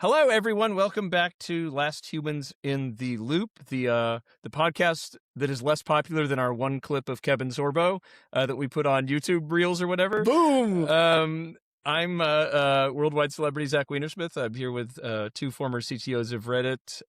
Hello, everyone. Welcome back to Last Humans in the Loop, the podcast that is less popular than our one clip of Kevin Sorbo that we put on YouTube Reels or whatever. Boom! I'm worldwide celebrity Zach Weinersmith. I'm here with two former CTOs of Reddit,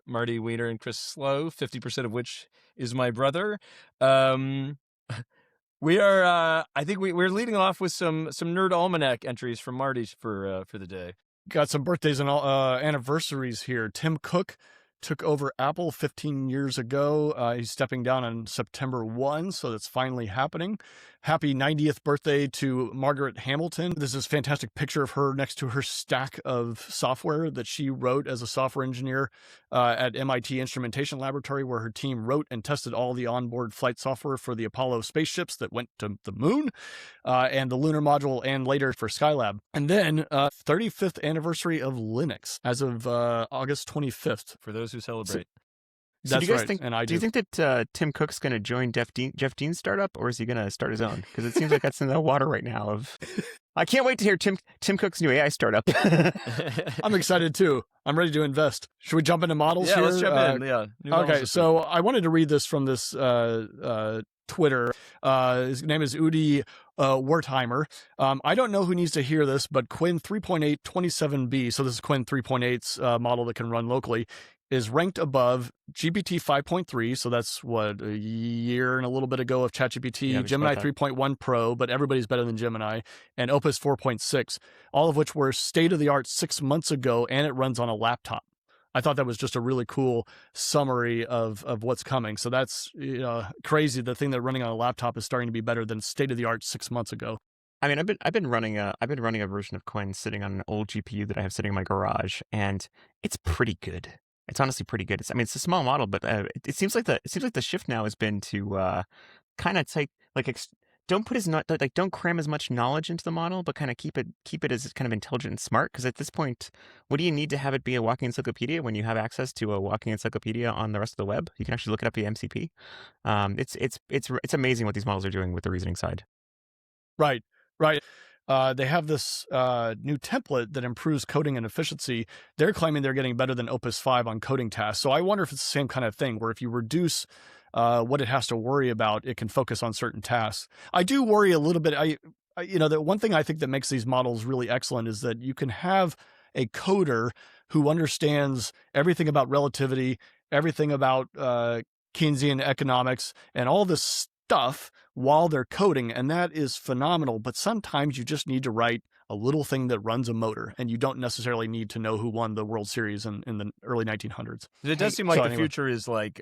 Marty Wiener and Chris Slow, 50% of which is my brother. We are, I think we're leading off with some Nerd Almanac entries from Marty for the day. Got some birthdays and anniversaries here. Tim Cook took over Apple 15 years ago. He's stepping down on September 1, so that's finally happening. Happy 90th birthday to Margaret Hamilton. This is a fantastic picture of her next to her stack of software that she wrote as a software engineer at MIT Instrumentation Laboratory, where her team wrote and tested all the onboard flight software for the Apollo spaceships that went to the moon and the lunar module, and later for Skylab. And then 35th anniversary of Linux as of August 25th. For those who celebrate. So That's do you guys right, think? and I do you think that Tim Cook's going to join Jeff Dean's startup, or is he going to start his own? Because it seems like that's in the water right now. I can't wait to hear Tim Cook's new AI startup. I'm excited too. I'm ready to invest. Should we jump into models here? Yeah, let's jump in. Yeah. Okay, so I wanted to read this from this Twitter. His name is Udi Wertheimer. I don't know who needs to hear this, but Quinn 3.8 27B, so this is Quinn 3.8's model that can run locally, is ranked above GPT 5.3, so that's what, a year and a little bit ago of ChatGPT, Yeah, Gemini 3.1 Pro, but everybody's better than Gemini, and Opus 4.6, all of which were state-of-the-art 6 months ago, and it runs on a laptop. I thought that was just a really cool summary of what's coming. So that's crazy. The thing that running on a laptop is starting to be better than state-of-the-art 6 months ago. I mean, I've been running a version of Quinn sitting on an old GPU that I have sitting in my garage, and it's pretty good. It's honestly pretty good. It's a small model, but it seems like the shift now has been to kind of take don't cram as much knowledge into the model, but kind of keep it as kind of intelligent and smart. Because at this point, what do you need to have it be a walking encyclopedia when you have access to a walking encyclopedia on the rest of the web? You can actually look it up via MCP. It's amazing what these models are doing with the reasoning side. Right. They have this new template that improves coding and efficiency. They're claiming they're getting better than Opus 5 on coding tasks. So I wonder if it's the same kind of thing, where if you reduce what it has to worry about, it can focus on certain tasks. I do worry a little bit. The one thing I think that makes these models really excellent is that you can have a coder who understands everything about relativity, everything about Keynesian economics, and all this stuff while they're coding, and that is phenomenal. But sometimes you just need to write a little thing that runs a motor, and you don't necessarily need to know who won the World Series in the early 1900s. It does seem like the future is like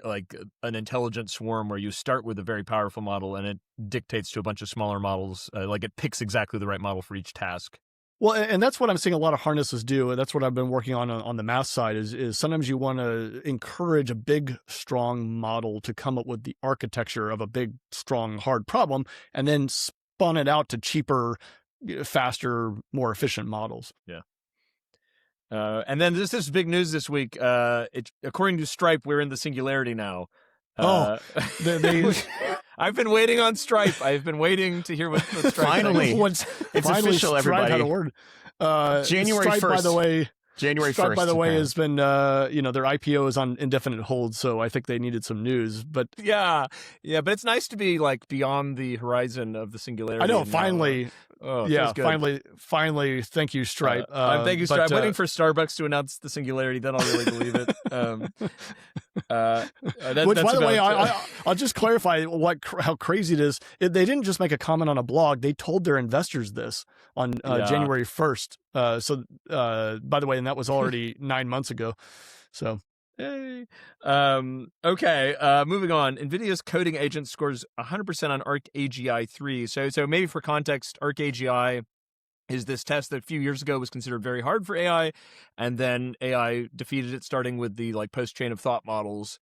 an intelligent swarm where you start with a very powerful model and it dictates to a bunch of smaller models. Like it picks exactly the right model for each task. Well, and that's what I'm seeing a lot of harnesses do. And that's what I've been working on the math side is sometimes you want to encourage a big, strong model to come up with the architecture of a big, strong, hard problem, and then spun it out to cheaper, faster, more efficient models. Yeah. And then this is big news this week. According to Stripe, we're in the Singularity now. I've been waiting on Stripe. I've been waiting to hear what Stripe finally. It's official, everybody. Had a word. January Stripe, 1st. By the way, January 1st. Stripe, by the way, has been, their IPO is on indefinite hold, so I think they needed some news. But yeah, but it's nice to be like beyond the horizon of the Singularity. I know, finally. Finally, thank you, Stripe. Thank you, Stripe. I'm waiting for Starbucks to announce the Singularity, then I'll really believe it. Which, by the way, I'll just clarify how crazy it is. They didn't just make a comment on a blog; they told their investors this on January 1st. By the way, and that was already 9 months ago. So. Hey. Okay. Moving on. NVIDIA's coding agent scores 100% on ArcAGI 3. So maybe for context, ArcAGI is this test that a few years ago was considered very hard for AI, and then AI defeated it, starting with the post chain of thought models.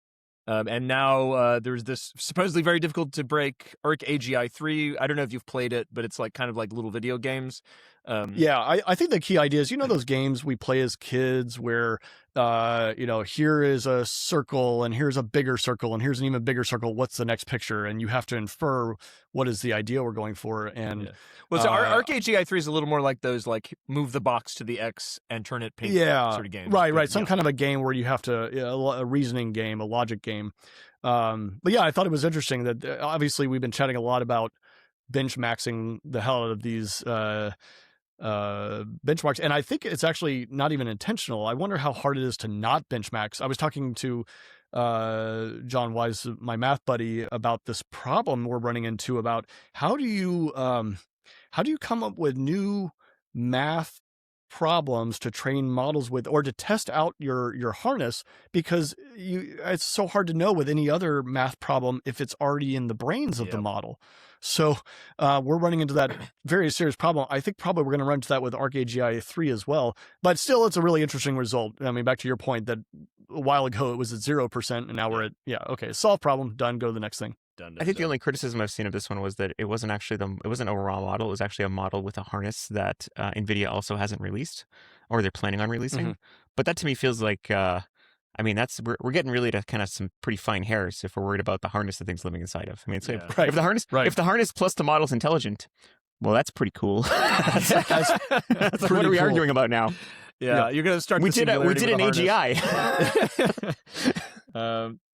And now there's this supposedly very difficult to break ArcAGI 3. I don't know if you've played it, but it's kind of like little video games. Yeah, I think the key idea is, those games we play as kids where, here is a circle and here's a bigger circle and here's an even bigger circle. What's the next picture? And you have to infer what is the idea we're going for. And so ArcAGI 3 is a little more like those, like move the box to the X and turn it pink sort of games. Right. Some kind of a game where you have to, a reasoning game, a logic game. But yeah, I thought it was interesting that obviously we've been chatting a lot about benchmarking the hell out of these benchmarks, and I think it's actually not even intentional. I wonder how hard it is to not benchmark. I was talking to John Wise, my math buddy, about this problem we're running into about how do you come up with new math problems to train models with, or to test out your harness, because it's so hard to know with any other math problem if it's already in the brains of the model. So we're running into that very serious problem. I think probably we're going to run into that with ArcAGI 3 as well. But still, it's a really interesting result. I mean, back to your point that a while ago it was at 0%, and now we're at, solve problem, done, go to the next thing. I think the only criticism I've seen of this one was that it wasn't actually it wasn't a raw model. It was actually a model with a harness that NVIDIA also hasn't released, or they're planning on releasing. Mm-hmm. But that to me feels like, we're getting really to kind of some pretty fine hairs if we're worried about the harness that thing's living inside of. I mean, it's like, if the harness plus the model's intelligent, well, that's pretty cool. That's what are we arguing about now? Yeah, you're going to start. We did an AGI.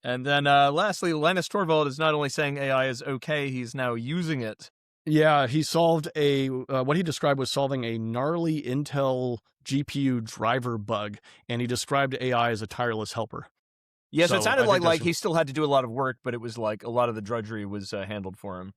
And then lastly, Linus Torvalds is not only saying AI is okay, he's now using it. Yeah, he solved what he described was solving a gnarly Intel GPU driver bug, and he described AI as a tireless helper. Yes, it sounded like he still had to do a lot of work, but it was like a lot of the drudgery was handled for him.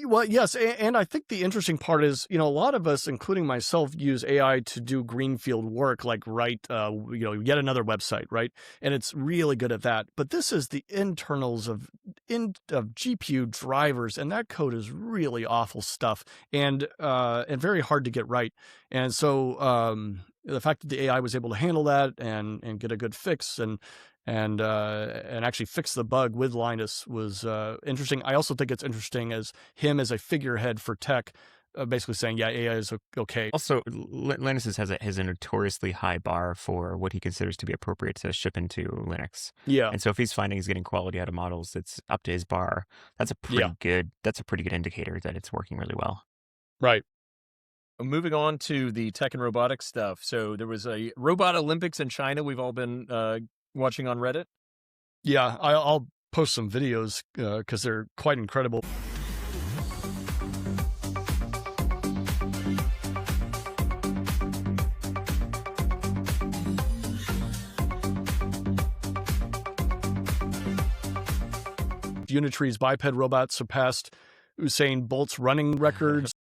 Well, yes, and I think the interesting part is, a lot of us, including myself, use AI to do greenfield work, like write, yet another website, right? And it's really good at that. But this is the internals of GPU drivers, and that code is really awful stuff, and very hard to get right. And so the fact that the AI was able to handle that and get a good fix and actually fix the bug with Linus was interesting. I also think it's interesting as him as a figurehead for tech, basically saying, yeah, AI is okay. Also, Linus has a notoriously high bar for what he considers to be appropriate to ship into Linux. Yeah. And so if he's finding he's getting quality out of models that's up to his bar, that's a pretty good indicator that it's working really well. Right. Moving on to the tech and robotics stuff. So there was a robot Olympics in China we've all been watching on Reddit. Yeah, I'll post some videos because they're quite incredible. Unitree's biped robot surpassed Usain Bolt's running records.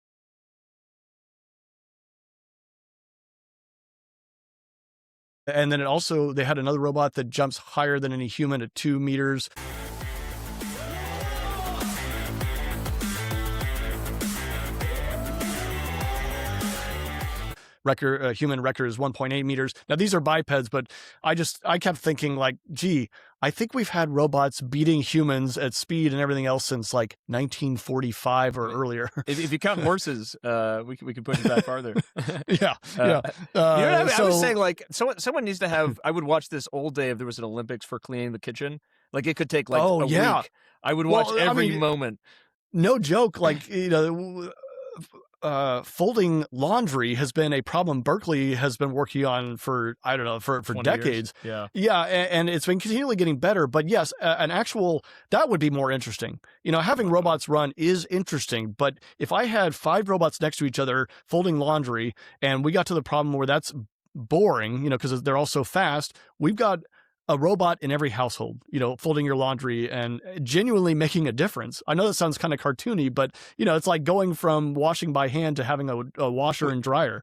And then they had another robot that jumps higher than any human at 2 meters. Human record is 1.8 meters. Now these are bipeds, but I kept thinking like, gee, I think we've had robots beating humans at speed and everything else since like 1945 or earlier. If you count horses, we could push it back farther. Yeah. I was saying like someone needs to have. I would watch this all day if there was an Olympics for cleaning the kitchen. Like it could take like a week. I would watch every moment. No joke. Like folding laundry has been a problem Berkeley has been working on for decades. Years. Yeah. And it's been continually getting better. But yes, that would be more interesting. Having robots run is interesting. But if I had 5 robots next to each other folding laundry and we got to the problem where that's boring, because they're all so fast, we've got a robot in every household, folding your laundry and genuinely making a difference. I know that sounds kind of cartoony, but it's like going from washing by hand to having a washer and dryer.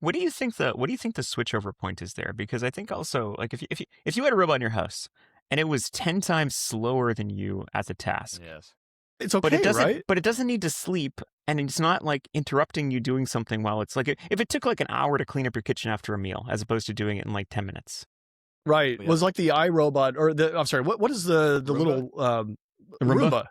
What do you think the switchover point is there? Because I think also like if you had a robot in your house and it was 10 times slower than you at the task. Yes. It's okay, right? But it doesn't need to sleep, and it's not like interrupting you doing something while it's like if it took like an hour to clean up your kitchen after a meal as opposed to doing it in like 10 minutes. Right. Yeah. Was like the iRobot or what is the little Roomba?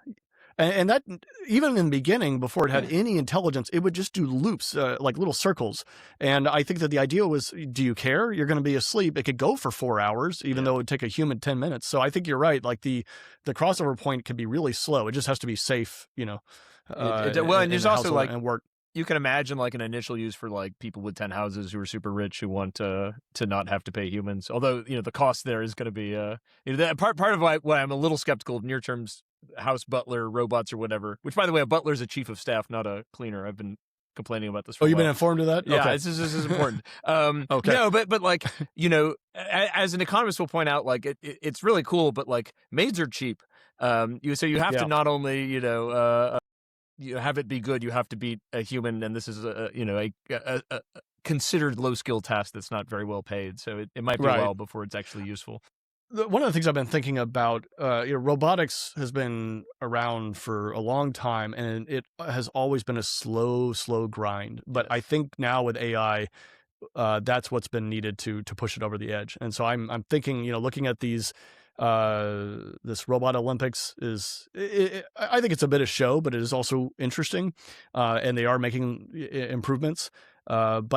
And that, even in the beginning, before it had any intelligence, it would just do loops, like little circles. And I think that the idea was, do you care? You're going to be asleep. It could go for 4 hours, even though it would take a human 10 minutes. So I think you're right. Like the crossover point could be really slow. It just has to be safe, you know. Well, and there's also like, and work. You can imagine like an initial use for like people with 10 houses who are super rich who want to not have to pay humans. Although, you know, the cost there is going to be, you know, that part of why I'm a little skeptical of near terms house butler robots or whatever, which by the way, a butler is a chief of staff, not a cleaner. I've been complaining about this for a while. You've been informed of that? Yeah, okay. this is important. Okay. No, but like, you know, as an economist will point out, like it's really cool, but like maids are cheap. So you have to not only, you know, you have it be good, you have to beat a human, and this is a considered low skill task that's not very well paid. So it might be a while before it's actually useful. One of the things I've been thinking about, robotics has been around for a long time, and it has always been a slow grind. But I think now with AI, that's what's been needed to push it over the edge. And so I'm thinking, you know, looking at these. This robot Olympics I think it's a bit of show, but it is also interesting, and they are making improvements. But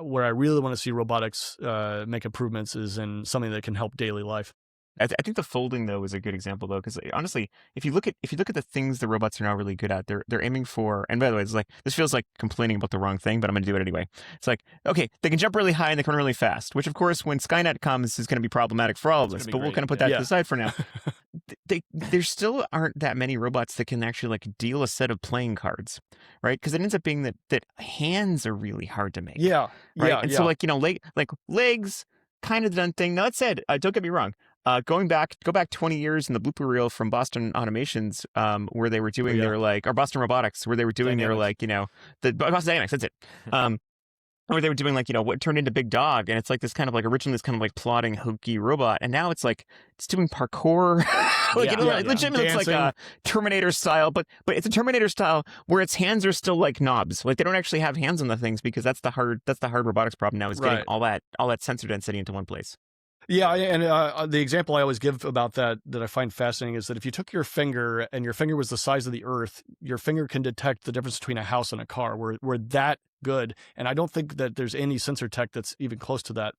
where I really want to see robotics make improvements is in something that can help daily life. I think the folding though is a good example though, because honestly, if you look at the things the robots are now really good at, they're aiming for. And by the way, it's like this feels like complaining about the wrong thing, but I'm going to do it anyway. It's like, okay, they can jump really high and they can run really fast, which of course, when Skynet comes, is going to be problematic for all of us. But we'll kind of put that to the side for now. There still aren't that many robots that can actually like deal a set of playing cards, right? Because it ends up being that hands are really hard to make. Yeah, right. So like, you know, legs, kind of the done thing. Now that said, don't get me wrong. Go back 20 years in the blooper reel from Boston Automations, where they were doing their like, or Boston Robotics, where they were doing their like, you know, the Boston Dynamics, that's it. Where they were doing like, you know, what turned into Big Dog, and it's like this kind of like originally this kind of like plodding hokey robot, and now it's like it's doing parkour, legitimately it's like a Terminator style, but it's a Terminator style where its hands are still like knobs, like they don't actually have hands on the things, because that's the hard robotics problem now, is getting all that sensor density into one place. Yeah, and the example I always give about that I find fascinating is that if you took your finger and your finger was the size of the Earth, your finger can detect the difference between a house and a car. We're that good, and I don't think that there's any sensor tech that's even close to that.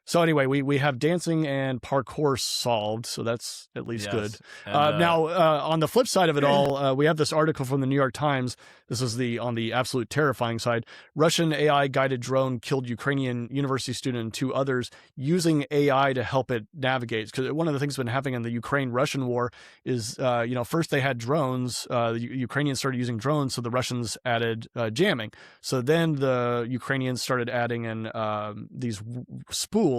So anyway, we have dancing and parkour solved, so that's at least good. And, now, on the flip side of it all, we have this article from the New York Times. This is on the absolute terrifying side. Russian AI-guided drone killed Ukrainian university student and 2 others using AI to help it navigate. Because one of the things that's been happening in the Ukraine-Russian war is, first they had drones. The Ukrainians started using drones, so the Russians added jamming. So then the Ukrainians started adding in these spools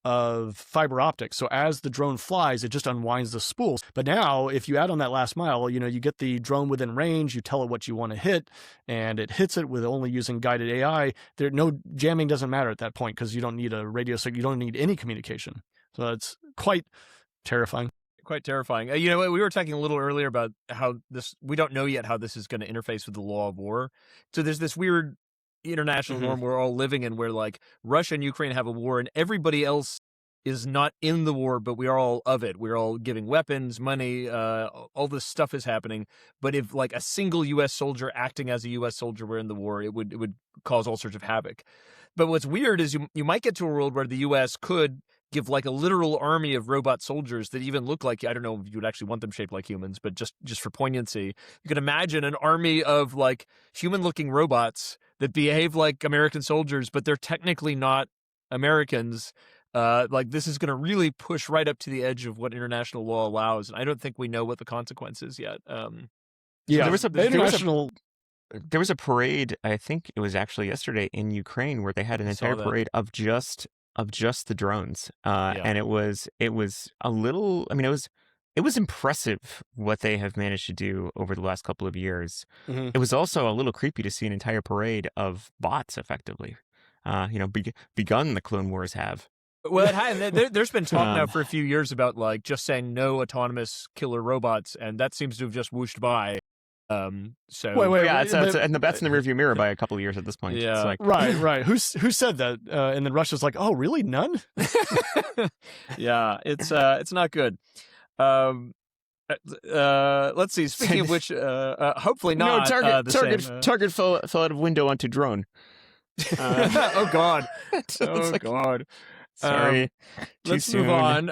of fiber optics. So as the drone flies, it just unwinds the spools. But now, if you add on that last mile, you know, you get the drone within range, you tell it what you want to hit, and it hits it with only using guided AI. No jamming doesn't matter at that point, because you don't need a radio signal, you don't need any communication. So it's quite terrifying. Quite terrifying. You know, we were talking a little earlier about how we don't know yet how this is going to interface with the law of war. So there's this weird international norm we're all living in, where like Russia and Ukraine have a war and everybody else is not in the war, but we are all of it. We're all giving weapons, money, all this stuff is happening. But if like a single U.S. soldier acting as a U.S. soldier were in the war, it would cause all sorts of havoc. But what's weird is you might get to a world where the U.S. could give like a literal army of robot soldiers that even look like, I don't know if you would actually want them shaped like humans, but just for poignancy, you could imagine an army of like human-looking robots that behave like American soldiers, but they're technically not Americans. Like this is going to really push right up to the edge of what international law allows, and I don't think we know what the consequences yet. There was a parade. I think it was actually yesterday in Ukraine where they had an entire parade of just the drones, and it was a little. I mean, it was impressive what they have managed to do over the last couple of years. Mm-hmm. It was also a little creepy to see an entire parade of bots, effectively. Begun the Clone Wars have. Well, there's been talk now for a few years about like just saying no autonomous killer robots, and that seems to have just whooshed by. And that's in the rearview mirror by a couple of years at this point. Yeah, it's like, right. Who said that? And then Russia's like, oh, really? None? Yeah, it's not good. Let's see. Speaking of which, hopefully not. Target fell out of window onto drone. Oh God! Oh like, God! Sorry. Let's move on.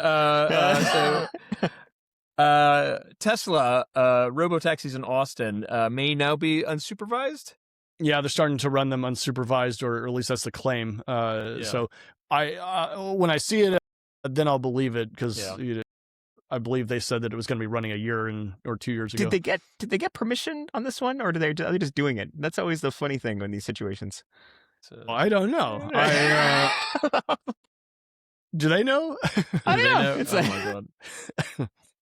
Tesla robotaxis in Austin may now be unsupervised. Yeah, they're starting to run them unsupervised, or at least that's the claim. So when I see it, then I'll believe it, because I believe they said that it was going to be running a year or 2 years ago. Did they get permission on this one, or are they just doing it? That's always the funny thing in these situations. I don't know. Do they know? I don't know. Oh my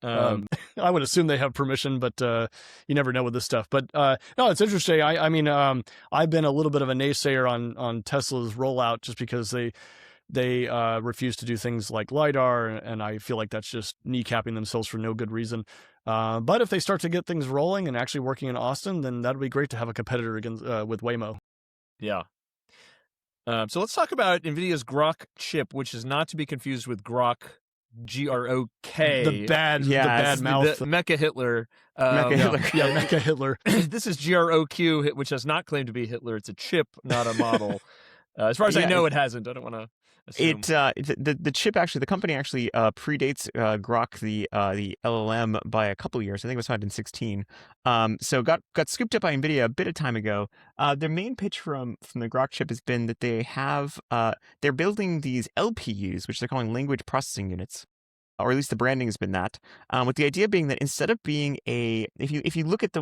God. I would assume they have permission, but you never know with this stuff. But no, it's interesting. I mean, I've been a little bit of a naysayer on Tesla's rollout, just because they refuse to do things like LiDAR, and I feel like that's just kneecapping themselves for no good reason. But if they start to get things rolling and actually working in Austin, then that'd be great to have a competitor against with Waymo. Yeah. So let's talk about NVIDIA's Groq chip, which is not to be confused with Groq, G-R-O-K. The bad mouth. The Mecha Hitler. Mecha Hitler. This is G-R-O-Q, which has not claimed to be Hitler. It's a chip, not a model. As far as I know, it hasn't. I don't want to assume. The chip, actually, the company actually predates Groq, the LLM, by a couple of years. I think it was founded in 2016. So got scooped up by NVIDIA a bit of time ago. Their main pitch from the Groq chip has been that they have they're building these LPUs, which they're calling language processing units, or at least the branding has been that, with the idea being that instead of being if you look at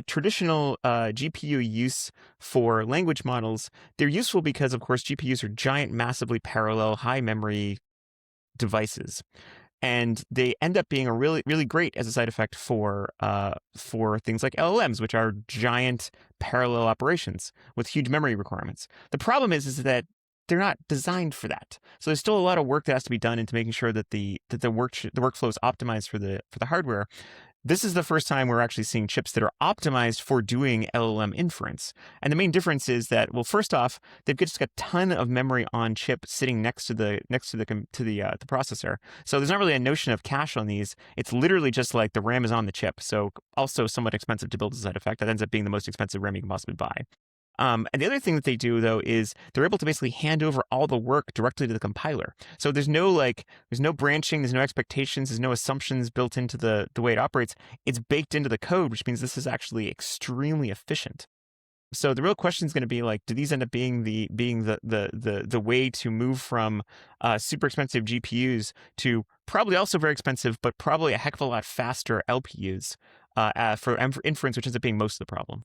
traditional GPU use for language models, they're useful because, of course, GPUs are giant, massively parallel, high memory devices, and they end up being a really, really great as a side effect for things like LLMs, which are giant parallel operations with huge memory requirements. The problem is that they're not designed for that. So there's still a lot of work that has to be done into making sure that the workflow is optimized for the hardware. This is the first time we're actually seeing chips that are optimized for doing LLM inference. And the main difference is that, well, first off, they've just got a ton of memory on chip sitting next to the processor. So there's not really a notion of cache on these. It's literally just like the RAM is on the chip. So also somewhat expensive to build as a side effect. That ends up being the most expensive RAM you can possibly buy. And the other thing that they do, though, is they're able to basically hand over all the work directly to the compiler. So there's no branching, there's no expectations, there's no assumptions built into the way it operates. It's baked into the code, which means this is actually extremely efficient. So the real question is going to be like, do these end up being the way to move from super expensive GPUs to probably also very expensive, but probably a heck of a lot faster LPUs for inference, which ends up being most of the problem.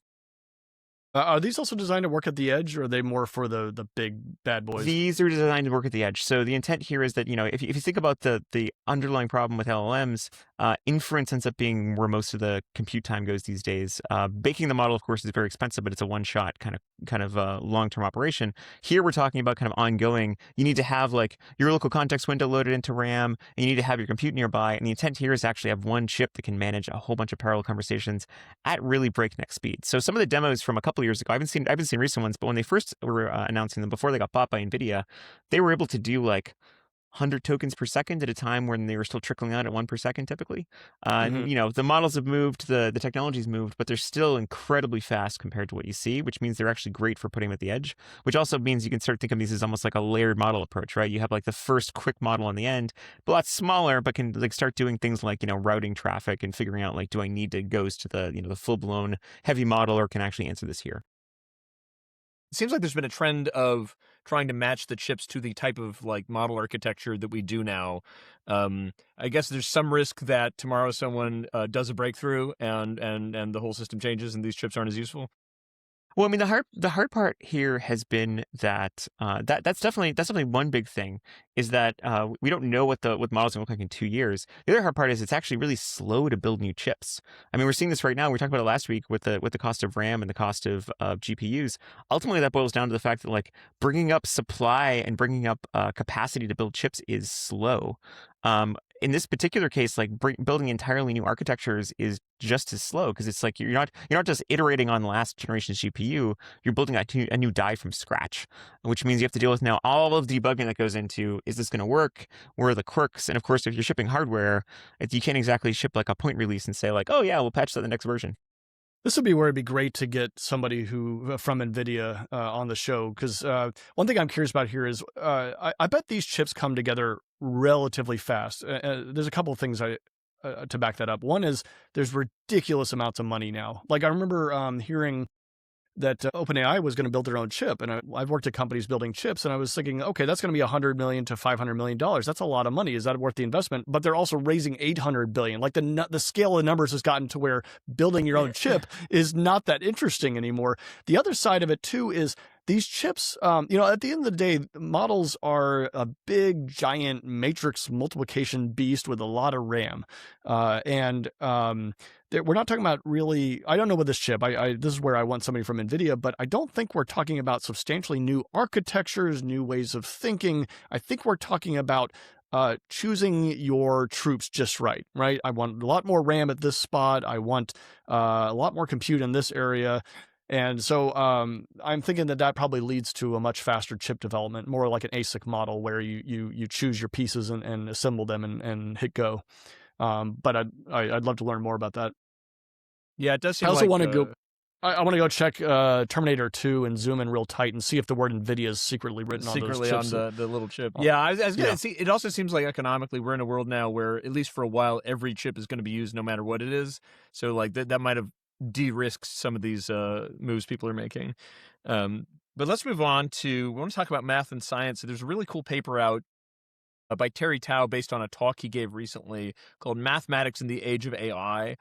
Are these also designed to work at the edge, or are they more for the big bad boys? These are designed to work at the edge. So the intent here is that, if you think about the underlying problem with LLMs, inference ends up being where most of the compute time goes these days. Baking the model, of course, is very expensive, but it's a one-shot kind of long-term operation. Here we're talking about kind of ongoing. You need to have like your local context window loaded into RAM, and you need to have your compute nearby. And the intent here is to actually have one chip that can manage a whole bunch of parallel conversations at really breakneck speed. So some of the demos from a couple years ago, I haven't seen recent ones, but when they first were announcing them before they got bought by NVIDIA, they were able to do like 100 tokens per second at a time when they were still trickling out at 1 per second typically. And the models have moved, the technology's moved, but they're still incredibly fast compared to what you see, which means they're actually great for putting them at the edge, which also means you can start thinking of these as almost like a layered model approach, right? You have like the first quick model on the end, but a lot smaller, but can like start doing things like, routing traffic and figuring out like, do I need to go to the full-blown heavy model, or can I actually answer this here? It seems like there's been a trend of trying to match the chips to the type of like model architecture that we do now. I guess there's some risk that tomorrow someone does a breakthrough and the whole system changes and these chips aren't as useful. Well, I mean, the hard part here has been that that's definitely one big thing, is that we don't know what models will look like in 2 years. The other hard part is it's actually really slow to build new chips. I mean, we're seeing this right now. We talked about it last week with the cost of RAM and the cost of GPUs. Ultimately, that boils down to the fact that like bringing up supply and bringing up capacity to build chips is slow. in this particular case, like building entirely new architectures is just as slow, because it's like you're not just iterating on the last generation GPU. You're building a new die from scratch, which means you have to deal with now all of the debugging that goes into, is this going to work? Where are the quirks? And of course, if you're shipping hardware, you can't exactly ship like a point release and say like, oh yeah, we'll patch that in the next version. This would be where it'd be great to get somebody who from NVIDIA on the show, because one thing I'm curious about here is I bet these chips come together relatively fast. There's a couple of things to back that up. One is there's ridiculous amounts of money now. Like I remember hearing that OpenAI was going to build their own chip. And I've worked at companies building chips, and I was thinking, okay, that's going to be $100 million to $500 million. That's a lot of money. Is that worth the investment? But they're also raising $800 billion. Like the scale of numbers has gotten to where building your own chip is not that interesting anymore. The other side of it too is these chips, at the end of the day, models are a big, giant matrix multiplication beast with a lot of RAM. We're not talking about really, I don't know with this chip, this is where I want somebody from NVIDIA, but I don't think we're talking about substantially new architectures, new ways of thinking. I think we're talking about choosing your troops just right? I want a lot more RAM at this spot. I want a lot more compute in this area. And so I'm thinking that probably leads to a much faster chip development, more like an ASIC model where you choose your pieces and assemble them and hit go. But I'd love to learn more about that. Yeah, it does seem I also like, want to go. I want to go check Terminator 2 and zoom in real tight and see if the word NVIDIA is secretly written on those chips. On the little chip. Yeah, I was gonna see. It also seems like economically we're in a world now where, at least for a while, every chip is going to be used no matter what it is. So like that might have de-risked some of these moves people are making. But let's move on to, we want to talk about math and science. So there's a really cool paper out by Terence Tao based on a talk he gave recently called Mathematics in the Age of AI.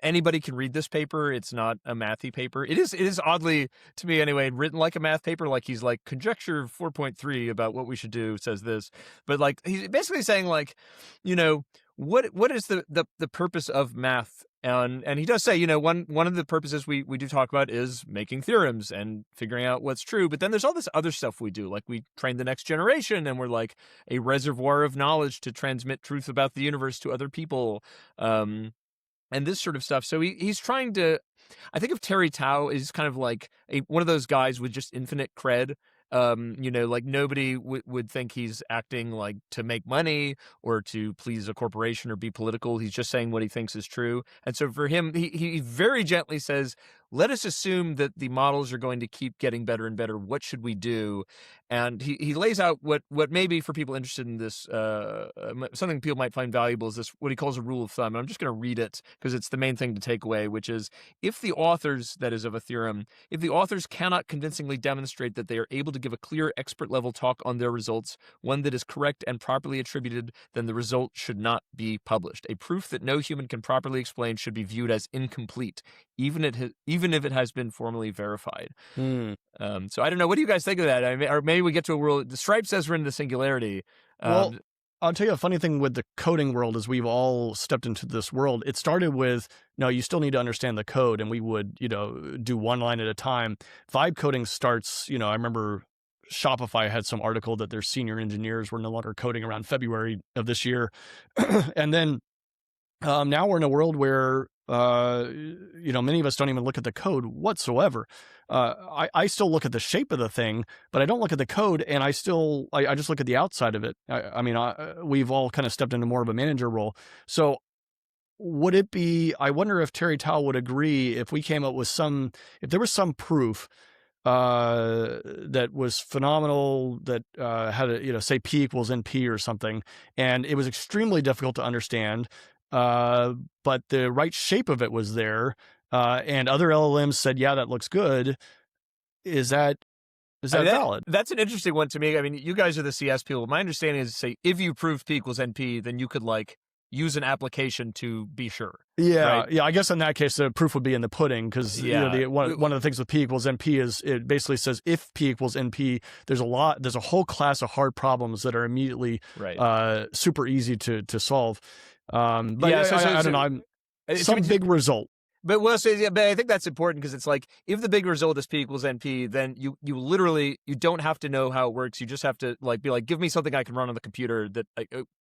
Anybody can read this paper. It's not a mathy paper. It is oddly, to me anyway, written like a math paper. Like he's like, conjecture 4.3 about what we should do says this. But like he's basically saying like, what is the purpose of math? And he does say, one of the purposes we do talk about is making theorems and figuring out what's true. But then there's all this other stuff we do, like we train the next generation, and we're like a reservoir of knowledge to transmit truth about the universe to other people, and this sort of stuff. So he's trying to, I think of Terence Tao is kind of like one of those guys with just infinite cred. Like nobody would think he's acting like to make money or to please a corporation or be political. He's just saying what he thinks is true. And so for him, he very gently says, let us assume that the models are going to keep getting better and better. What should we do? And he lays out what maybe for people interested in this, something people might find valuable is this, what he calls a rule of thumb. And I'm just going to read it because it's the main thing to take away, which is if the authors, that is of a theorem, if the authors cannot convincingly demonstrate that they are able to give a clear expert level talk on their results, one that is correct and properly attributed, then the result should not be published. A proof that no human can properly explain should be viewed as incomplete, even if it has been formally verified. So I don't know. What do you guys think of that? I mean, or maybe we get to a world. The Stripe says we're in the singularity. Well, I'll tell you a funny thing with the coding world is we've all stepped into this world. It started with, no, you still need to understand the code, and we would, do one line at a time. Vibe coding starts, I remember Shopify had some article that their senior engineers were no longer coding around February of this year. And then now we're in a world where many of us don't even look at the code whatsoever. I still look at the shape of the thing, but I don't look at the code, and I just look at the outside of it. We've all kind of stepped into more of a manager role. So would it be, I wonder if Terence Tao would agree if we came up with if there was some proof that was phenomenal, that had say P equals NP or something, and it was extremely difficult to understand, but the right shape of it was there, and other LLMs said, yeah, that looks good. Is that valid? That's an interesting one to me. I mean, you guys are the CS people. My understanding is, say, if you prove P equals NP, then you could use an application to be sure. Yeah, right? Yeah. I guess in that case, the proof would be in the pudding, because one of the things with P equals NP is it basically says if P equals NP, there's a whole class of hard problems that are immediately super easy to solve. But yeah, I don't know. Some big result. But but I think that's important because it's like if the big result is P equals NP, then you literally you don't have to know how it works. You just have to be like, give me something I can run on the computer that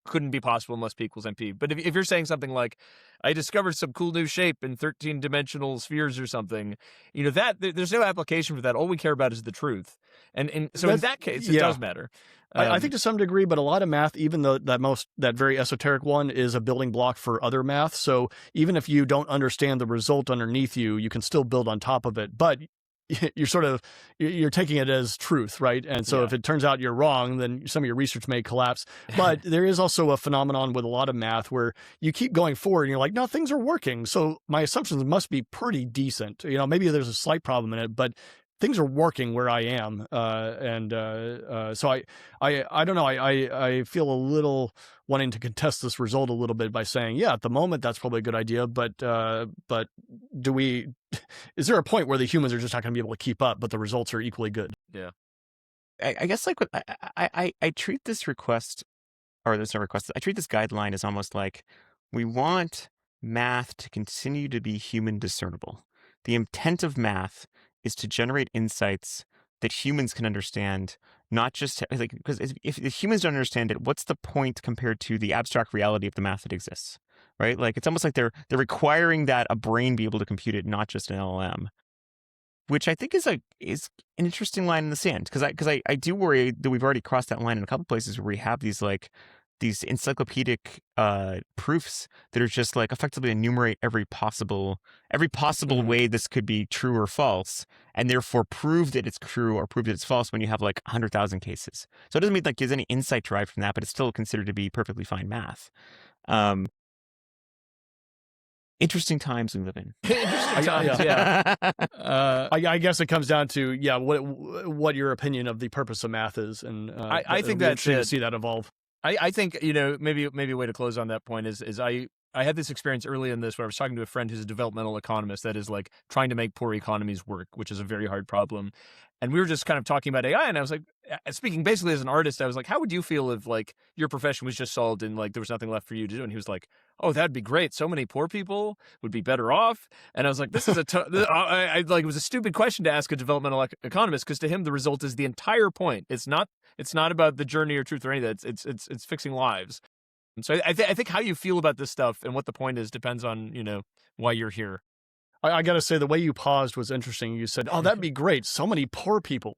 couldn't be possible unless P equals NP. But if you're saying something like, I discovered some cool new shape in 13-dimensional spheres or something, that there's no application for that. All we care about is the truth. And so in that case, it does matter. I think to some degree, but a lot of math, even though that very esoteric one, is a building block for other math. So even if you don't understand the result underneath you, you can still build on top of it. But you're taking it as truth, right? And so if it turns out you're wrong, then some of your research may collapse. But there is also a phenomenon with a lot of math where you keep going forward and you're like, no, things are working. So my assumptions must be pretty decent. Maybe there's a slight problem in it, but things are working where I am. So I don't know. I feel a little wanting to contest this result a little bit by saying, yeah, at the moment, that's probably a good idea. But is there a point where the humans are just not going to be able to keep up, but the results are equally good? Yeah. I guess I treat this request, or there's no request, I treat this guideline as almost like we want math to continue to be human discernible. The intent of math is to generate insights that humans can understand, not just because if the humans don't understand it, what's the point compared to the abstract reality of the math that exists, right? Like it's almost like they're requiring that a brain be able to compute it, not just an LLM, which I think is an interesting line in the sand, because I do worry that we've already crossed that line in a couple places where we have these encyclopedic proofs that are just like effectively enumerate every possible way this could be true or false, and therefore prove that it's true or prove that it's false when you have like 100,000 cases. So it doesn't mean like there's any insight derived from that, but it's still considered to be perfectly fine math. Interesting times we live in. Interesting times, yeah. I guess it comes down to what your opinion of the purpose of math is, and I think that's interesting to see that evolve. I think, maybe a way to close on that point is I had this experience early in this where I was talking to a friend who's a developmental economist that is like trying to make poor economies work, which is a very hard problem. And we were just kind of talking about AI, and I was like, speaking basically as an artist, I was like, how would you feel if like your profession was just solved and like there was nothing left for you to do? And he was like, oh, that'd be great. So many poor people would be better off. And I was like, this is it was a stupid question to ask a developmental economist, because to him the result is the entire point. It's not about the journey or truth or any of that. It's fixing lives. And so I think how you feel about this stuff and what the point is depends on why you're here. I got to say, the way you paused was interesting. You said, oh, that'd be great. So many poor people.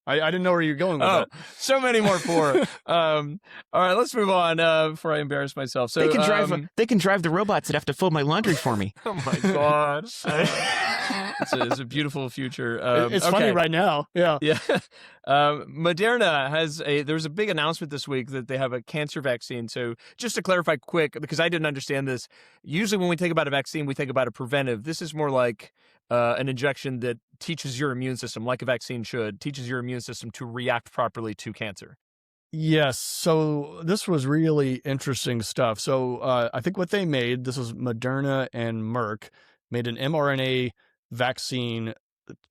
I didn't know where you're going with that. So many more poor. All right, let's move on before I embarrass myself. So they can drive the robots that have to fold my laundry for me. Oh my God. It's a beautiful future. It's funny right now. Yeah. Yeah. Moderna there's a big announcement this week that they have a cancer vaccine. So just to clarify quick, because I didn't understand this, usually when we think about a vaccine, we think about a preventive. This is more like an injection that teaches your immune system, like a vaccine should, teaches your immune system to react properly to cancer. Yes. So this was really interesting stuff. So I think what they made, this was Moderna and Merck, made an mRNA vaccine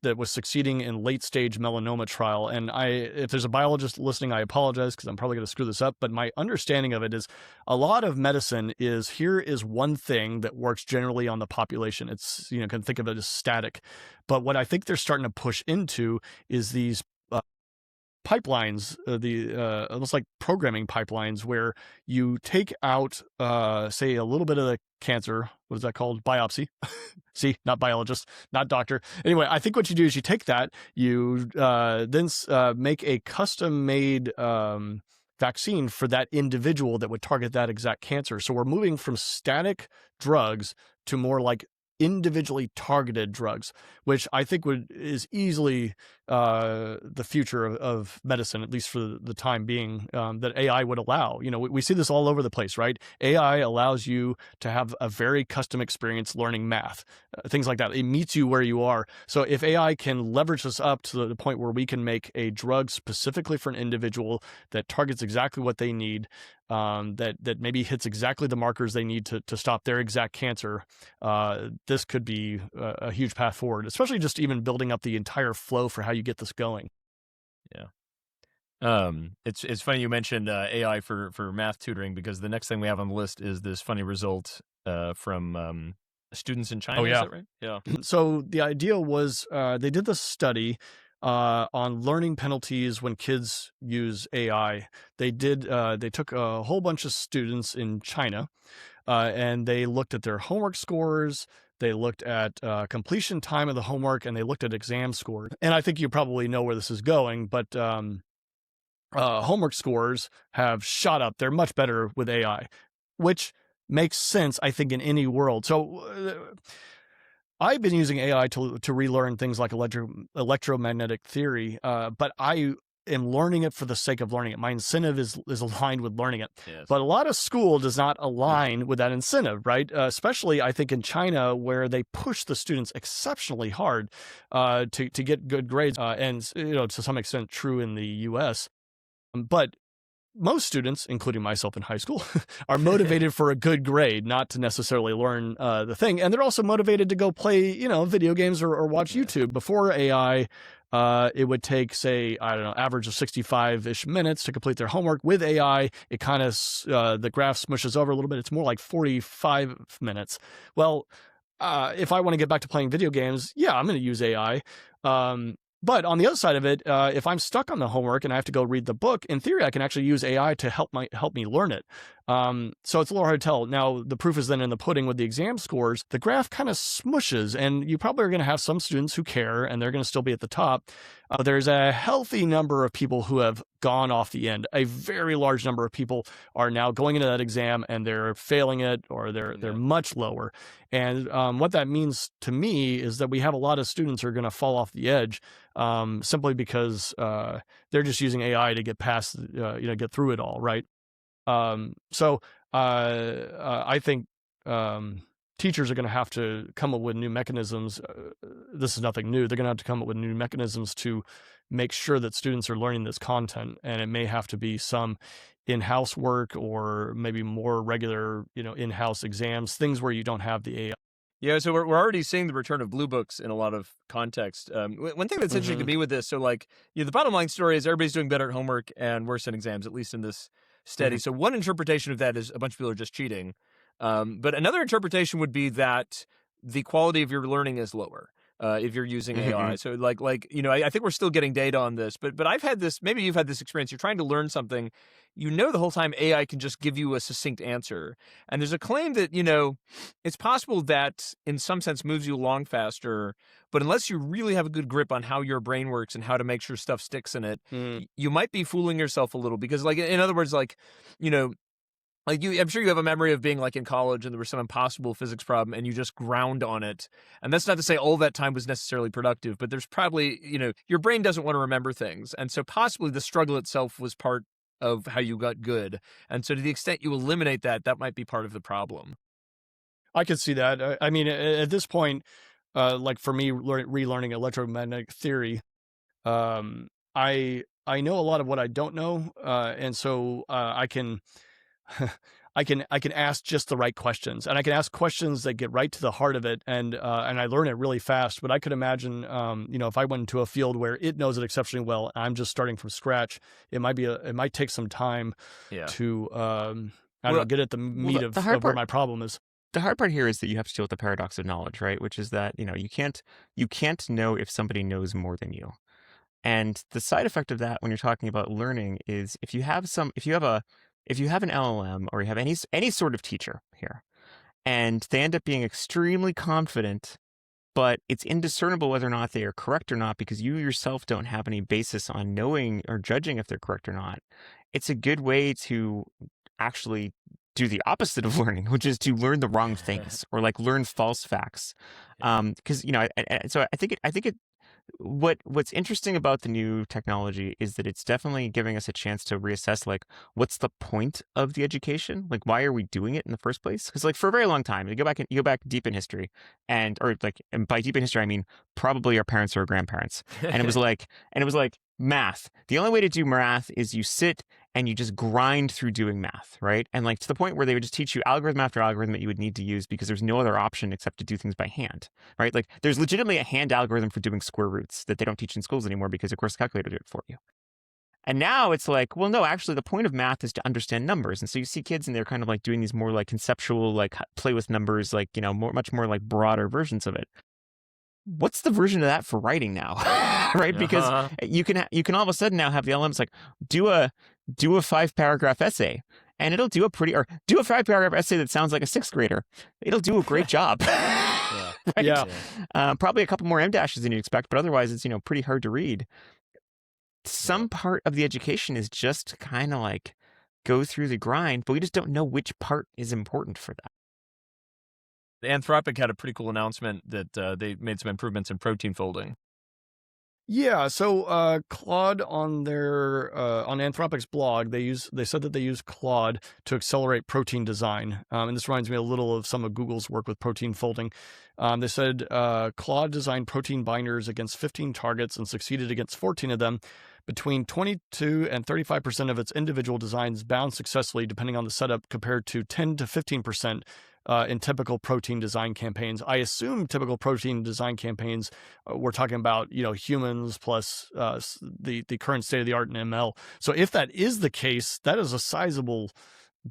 that was succeeding in late-stage melanoma trial. And if there's a biologist listening, I apologize because I'm probably going to screw this up. But my understanding of it is a lot of medicine here is one thing that works generally on the population. It's, can think of it as static. But what I think they're starting to push into is these pipelines, almost like programming pipelines, where you take out, say, a little bit of the cancer. What is that called? Biopsy. See, not biologist, not doctor. Anyway, I think what you do is you take that, you then make a custom-made vaccine for that individual that would target that exact cancer. So we're moving from static drugs to more like individually targeted drugs, which I think is easily the future of medicine, at least for the time being, that AI would allow. We see this all over the place, right? AI allows you to have a very custom experience learning math, things like that. It meets you where you are. So if AI can leverage this up to the point where we can make a drug specifically for an individual that targets exactly what they need, that maybe hits exactly the markers they need to stop their exact cancer, this could be a huge path forward, especially just even building up the entire flow for how you get this going. Yeah. It's funny you mentioned AI for math tutoring, because the next thing we have on the list is this funny result from Students in China, Oh, is yeah. that right? Yeah. So the idea was they did this study on learning penalties when kids use AI. They took a whole bunch of students in China and they looked at their homework scores. They looked at completion time of the homework, and they looked at exam scores. And I think you probably know where this is going, but homework scores have shot up. They're much better with AI, which makes sense, I think, in any world. So I've been using AI to relearn things like electromagnetic theory, but I am learning it for the sake of learning it. My incentive is aligned with learning it. Yes. But a lot of school does not align with that incentive, right? Especially, I think, in China, where they push the students exceptionally hard to get good grades, and to some extent true in the U.S. But most students, including myself in high school, are motivated for a good grade, not to necessarily learn the thing. And they're also motivated to go play, video games or watch YouTube. Before AI, it would take, say, I don't know, average of 65-ish minutes to complete their homework. With AI, it kind of, the graph smushes over a little bit. It's more like 45 minutes. Well, if I want to get back to playing video games, yeah, I'm going to use AI. But on the other side of it, if I'm stuck on the homework and I have to go read the book, in theory, I can actually use AI to help me learn it. So it's a little hard to tell. Now, the proof is then in the pudding with the exam scores. The graph kind of smushes, and you probably are going to have some students who care, and they're going to still be at the top. There's a healthy number of people who have gone off the end. A very large number of people are now going into that exam, and they're failing it, or they're much lower. And what that means to me is that we have a lot of students who are going to fall off the edge simply because they're just using AI to get past, get through it all, right? So I think teachers are going to have to come up with new mechanisms. This is nothing new. They're going to have to come up with new mechanisms to make sure that students are learning this content, and it may have to be some in-house work or maybe more regular, in-house exams, things where you don't have the AI. Yeah, so we're already seeing the return of blue books in a lot of context. One thing that's interesting to me with this, so the bottom line story is everybody's doing better at homework and worse in exams, at least in this study. So one interpretation of that is a bunch of people are just cheating. But another interpretation would be that the quality of your learning is lower if you're using AI. So I think we're still getting data on this, but I've had this, maybe you've had this experience. You're trying to learn something, the whole time AI can just give you a succinct answer. And there's a claim that, it's possible that in some sense moves you along faster, but unless you really have a good grip on how your brain works and how to make sure stuff sticks in it, you might be fooling yourself a little because in other words, I'm sure you have a memory of being in college and there was some impossible physics problem and you just ground on it. And that's not to say all that time was necessarily productive, but there's probably, your brain doesn't want to remember things. And so possibly the struggle itself was part of how you got good. And so to the extent you eliminate that, that might be part of the problem. I could see that. I mean, at this point, for me, relearning electromagnetic theory, I know a lot of what I don't know. And so I can I can ask just the right questions, and I can ask questions that get right to the heart of it, and I learn it really fast. But I could imagine, if I went into a field where it knows it exceptionally well, and I'm just starting from scratch, it might take some time to get at the meat of where my problem is. The hard part here is that you have to deal with the paradox of knowledge, right? Which is that you can't know if somebody knows more than you. And the side effect of that when you're talking about learning is if you have an LLM or you have any sort of teacher here, and they end up being extremely confident, but it's indiscernible whether or not they are correct or not because you yourself don't have any basis on knowing or judging if they're correct or not, it's a good way to actually do the opposite of learning, which is to learn the wrong things or learn false facts. Because so I think it. What's interesting about the new technology is that it's definitely giving us a chance to reassess what's the point of the education? Why are we doing it in the first place? Because for a very long time, you go back deep in history, and by deep in history I mean probably our parents or our grandparents, and it was math. The only way to do math is you sit and you just grind through doing math, right? And to the point where they would just teach you algorithm after algorithm that you would need to use because there's no other option except to do things by hand, right? There's legitimately a hand algorithm for doing square roots that they don't teach in schools anymore because of course the calculator did it for you. And now it's like, well, no, actually, the point of math is to understand numbers. And so you see kids and they're kind of like doing these more like conceptual, like play with numbers, like, much more like broader versions of it. What's the version of that for writing now? Right? Because you can all of a sudden now have the LMs like do a 5-paragraph essay, and it'll do a 5-paragraph essay that sounds like a 6th grader. It'll do a great job. Yeah. Right? Yeah. Probably a couple more M dashes than you'd expect, but otherwise it's pretty hard to read. Some part of the education is just kind of like go through the grind, but we just don't know which part is important for that. Anthropic had a pretty cool announcement that they made some improvements in protein folding. Yeah, so Claude on their on Anthropic's blog, they said that they use Claude to accelerate protein design, and this reminds me a little of some of Google's work with protein folding. They said Claude designed protein binders against 15 targets and succeeded against 14 of them. Between 22 and 35% of its individual designs bound successfully, depending on the setup, compared to 10 to 15%. In typical protein design campaigns. I assume typical protein design campaigns, we're talking about, humans plus the current state of the art in ML. So if that is the case, that is a sizable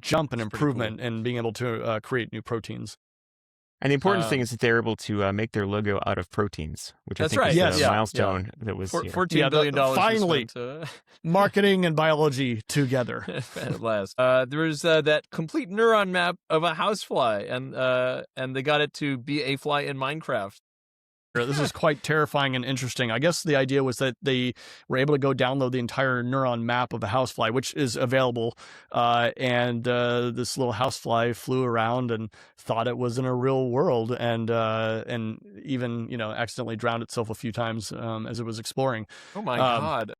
jump and improvement in being able to create new proteins. And the important thing is that they're able to make their logo out of proteins, which I think is a milestone that was $14 billion. Finally, marketing and biology together. At last. There was that complete neuron map of a housefly, and they got it to be a fly in Minecraft. This is quite terrifying and interesting. I guess the idea was that they were able to go download the entire neuron map of a housefly, which is available. And this little housefly flew around and thought it was in a real world, and even accidentally drowned itself a few times as it was exploring. Oh my God.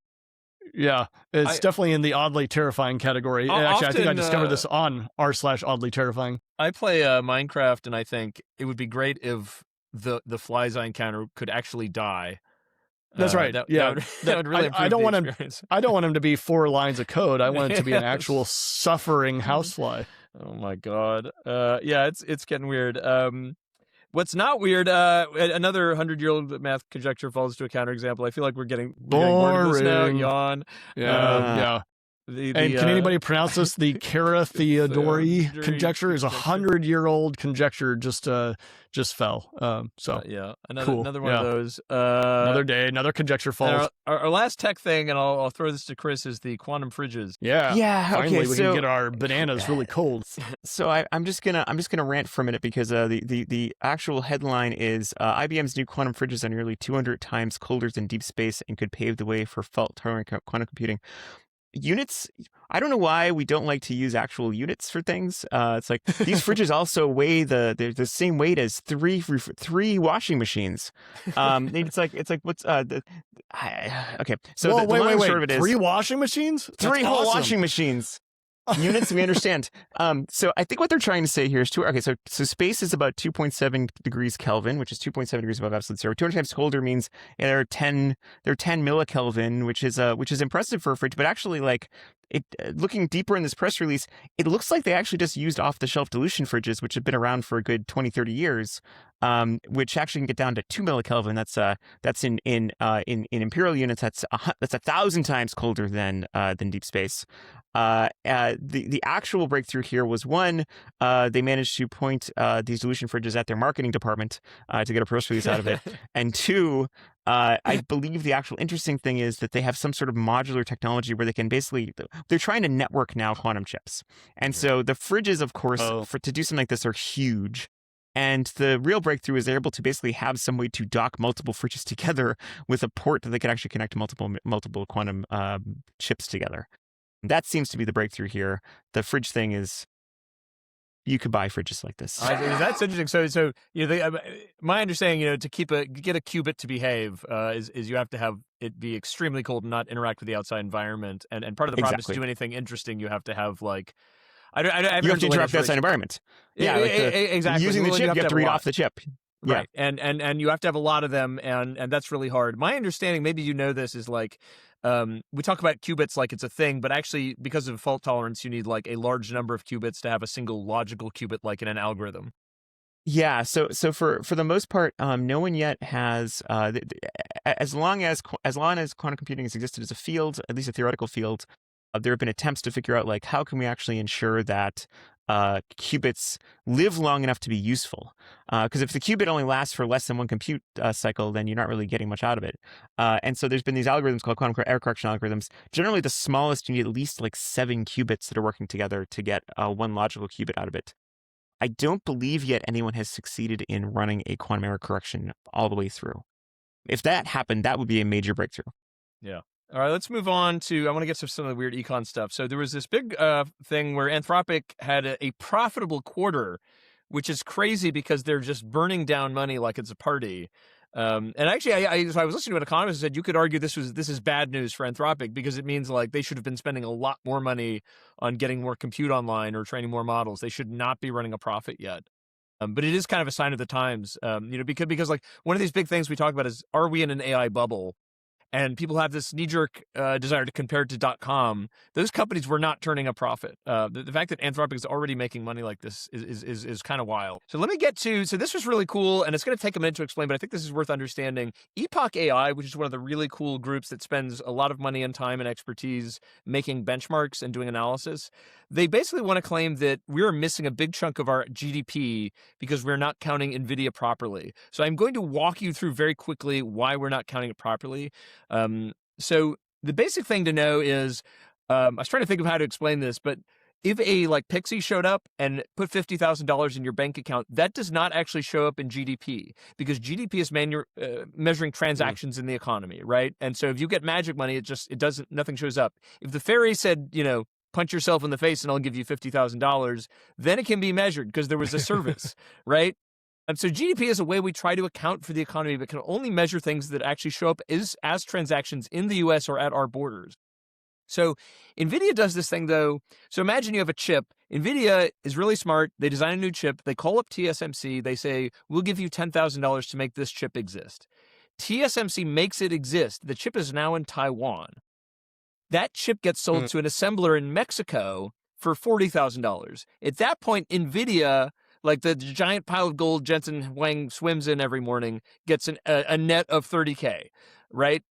Yeah, it's definitely in the oddly terrifying category. Actually, I think I discovered this on r/oddly terrifying. I play Minecraft, and I think it would be great if the flies I encounter could actually die. That's right. That would really improve I don't want experience. I don't want him to be 4 lines of code. I want it to be an actual suffering housefly. Oh my God. Yeah, it's getting weird. What's not weird? Another 100-year-old math conjecture falls to a counterexample. I feel like we're getting bored of this now. Yawn. Yeah. And can anybody pronounce this? The Cara-Theodori conjecture is a 100-year-old conjecture. Just fell. Another one of those. Another day, another conjecture falls. Our last tech thing, and I'll throw this to Chris, is the quantum fridges. Yeah. Finally, we can get our bananas really cold. So I'm just gonna rant for a minute because the actual headline is IBM's new quantum fridges are nearly 200 times colder than deep space and could pave the way for fault-tolerant quantum computing. Units, I don't know why we don't like to use actual units for things. It's like these fridges also weigh they're the same weight as three washing machines. It's like what's okay. So wait. Short of it is 3 washing machines? That's 3 whole awesome. washing machines. Units, we understand. So I think what they're trying to say here is so space is about 2.7 degrees Kelvin, which is 2.7 degrees above absolute zero. 200 times colder means they're 10 millikelvin, which is impressive for a fridge, but actually looking deeper in this press release, it looks like they actually just used off-the-shelf dilution fridges, which have been around for a good 20, 30 years, which actually can get down to 2 millikelvin. That's in imperial units. That's 1,000 times colder than deep space. The actual breakthrough here was one, they managed to point these dilution fridges at their marketing department to get a press release out of it, and 2. I believe the actual interesting thing is that they have some sort of modular technology where they can they're trying to network now quantum chips. And so the fridges, of course, to do something like this are huge. And the real breakthrough is they're able to basically have some way to dock multiple fridges together with a port that they can actually connect to multiple quantum chips together. That seems to be the breakthrough here. The fridge thing is, you could buy fridges like this. That's interesting. So my understanding, to get a qubit to behave is you have to have it be extremely cold and not interact with the outside environment. And part of the problem is to do anything interesting, you have to have you have to interact with the outside environment. Yeah, exactly. Using the chip, you have to read off the chip. Right. Yeah. And you have to have a lot of them, and that's really hard. My understanding, maybe this, is we talk about qubits like it's a thing, but actually because of fault tolerance, you need a large number of qubits to have a single logical qubit like in an algorithm. Yeah, so for the most part, no one yet has as long as quantum computing has existed as a field, at least a theoretical field, there have been attempts to figure out like how can we actually ensure that qubits live long enough to be useful. Because if the qubit only lasts for less than one compute cycle, then you're not really getting much out of it. And so there's been these algorithms called quantum error correction algorithms. Generally, the smallest you need at least like 7 qubits that are working together to get one logical qubit out of it. I don't believe yet anyone has succeeded in running a quantum error correction all the way through. If that happened, that would be a major breakthrough. Yeah. All right, let's move on to, I want to get to some of the weird econ stuff. So there was this big thing where Anthropic had a profitable quarter, which is crazy because they're just burning down money like it's a party. And actually, I was listening to an economist who said you could argue this is bad news for Anthropic because it means like they should have been spending a lot more money on getting more compute online or training more models. They should not be running a profit yet. But it is kind of a sign of the times, because like one of these big things we talk about is, are we in an AI bubble? And people have this knee-jerk desire to compare it to .com. Those companies were not turning a profit. The fact that Anthropic is already making money like this is kind of wild. So let me get to, so this was really cool, and it's going to take a minute to explain, but I think this is worth understanding. Epoch AI, which is one of the really cool groups that spends a lot of money and time and expertise making benchmarks and doing analysis, they basically want to claim that we're missing a big chunk of our GDP because we're not counting NVIDIA properly. So I'm going to walk you through very quickly why we're not counting it properly. So the basic thing to know is, I was trying to think of how to explain this, but if a like Pixie showed up and put $50,000 in your bank account, that does not actually show up in GDP because GDP is measuring transactions in the economy, right? And so if you get magic money, nothing shows up. If the fairy said, punch yourself in the face and I'll give you $50,000, then it can be measured because there was a service, right? So GDP is a way we try to account for the economy, but can only measure things that actually show up as transactions in the US or at our borders. So NVIDIA does this thing, though. So imagine you have a chip. NVIDIA is really smart. They design a new chip. They call up TSMC. They say, we'll give you $10,000 to make this chip exist. TSMC makes it exist. The chip is now in Taiwan. That chip gets sold to an assembler in Mexico for $40,000. At that point, NVIDIA, like the giant pile of gold Jensen Huang swims in every morning, gets a net of $30K, right?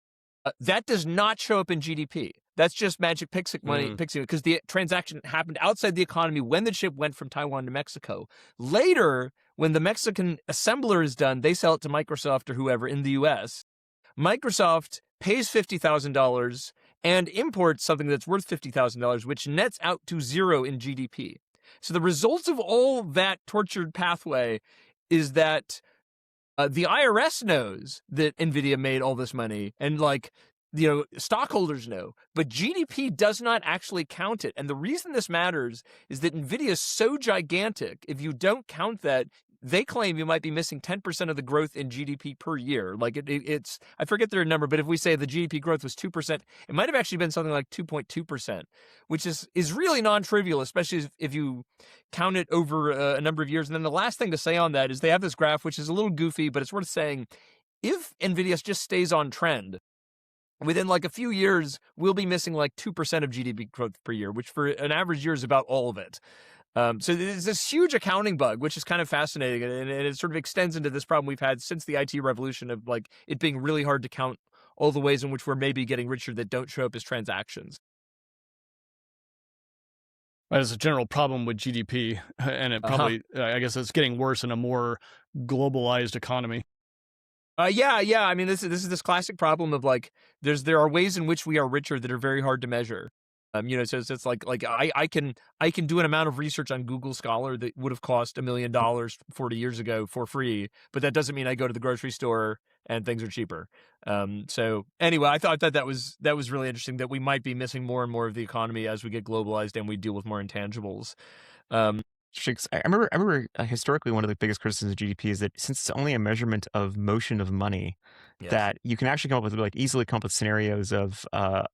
That does not show up in GDP. That's just magic Pixie money, because the transaction happened outside the economy when the chip went from Taiwan to Mexico. Later, when the Mexican assembler is done, they sell it to Microsoft or whoever in the US. Microsoft pays $50,000 and imports something that's worth $50,000, which nets out to zero in GDP. So the result of all that tortured pathway is that the IRS knows that NVIDIA made all this money, and stockholders know, but GDP does not actually count it. And the reason this matters is that NVIDIA is so gigantic, if you don't count that, they claim you might be missing 10% of the growth in GDP per year. Like it's, I forget their number, but if we say the GDP growth was 2%, it might have actually been something like 2.2%, which is really non-trivial, especially if you count it over a number of years. And then the last thing to say on that is they have this graph, which is a little goofy, but it's worth saying. If NVIDIA just stays on trend, within like a few years, we'll be missing like 2% of GDP growth per year, which for an average year is about all of it. So there's this huge accounting bug, which is kind of fascinating, and it sort of extends into this problem we've had since the IT revolution of like it being really hard to count all the ways in which we're maybe getting richer that don't show up as transactions. It's a general problem with GDP, and it probably, I guess it's getting worse in a more globalized economy. Yeah. I mean, this is this classic problem of like there are ways in which we are richer that are very hard to measure. So it's like I can do an amount of research on Google Scholar that would have cost $1 million 40 years ago for free, but that doesn't mean I go to the grocery store and things are cheaper. So anyway, I thought that was really interesting that we might be missing more and more of the economy as we get globalized and we deal with more intangibles. I remember historically one of the biggest criticisms of GDP is that since it's only a measurement of motion of money, that you can actually come up with like easily come up with scenarios of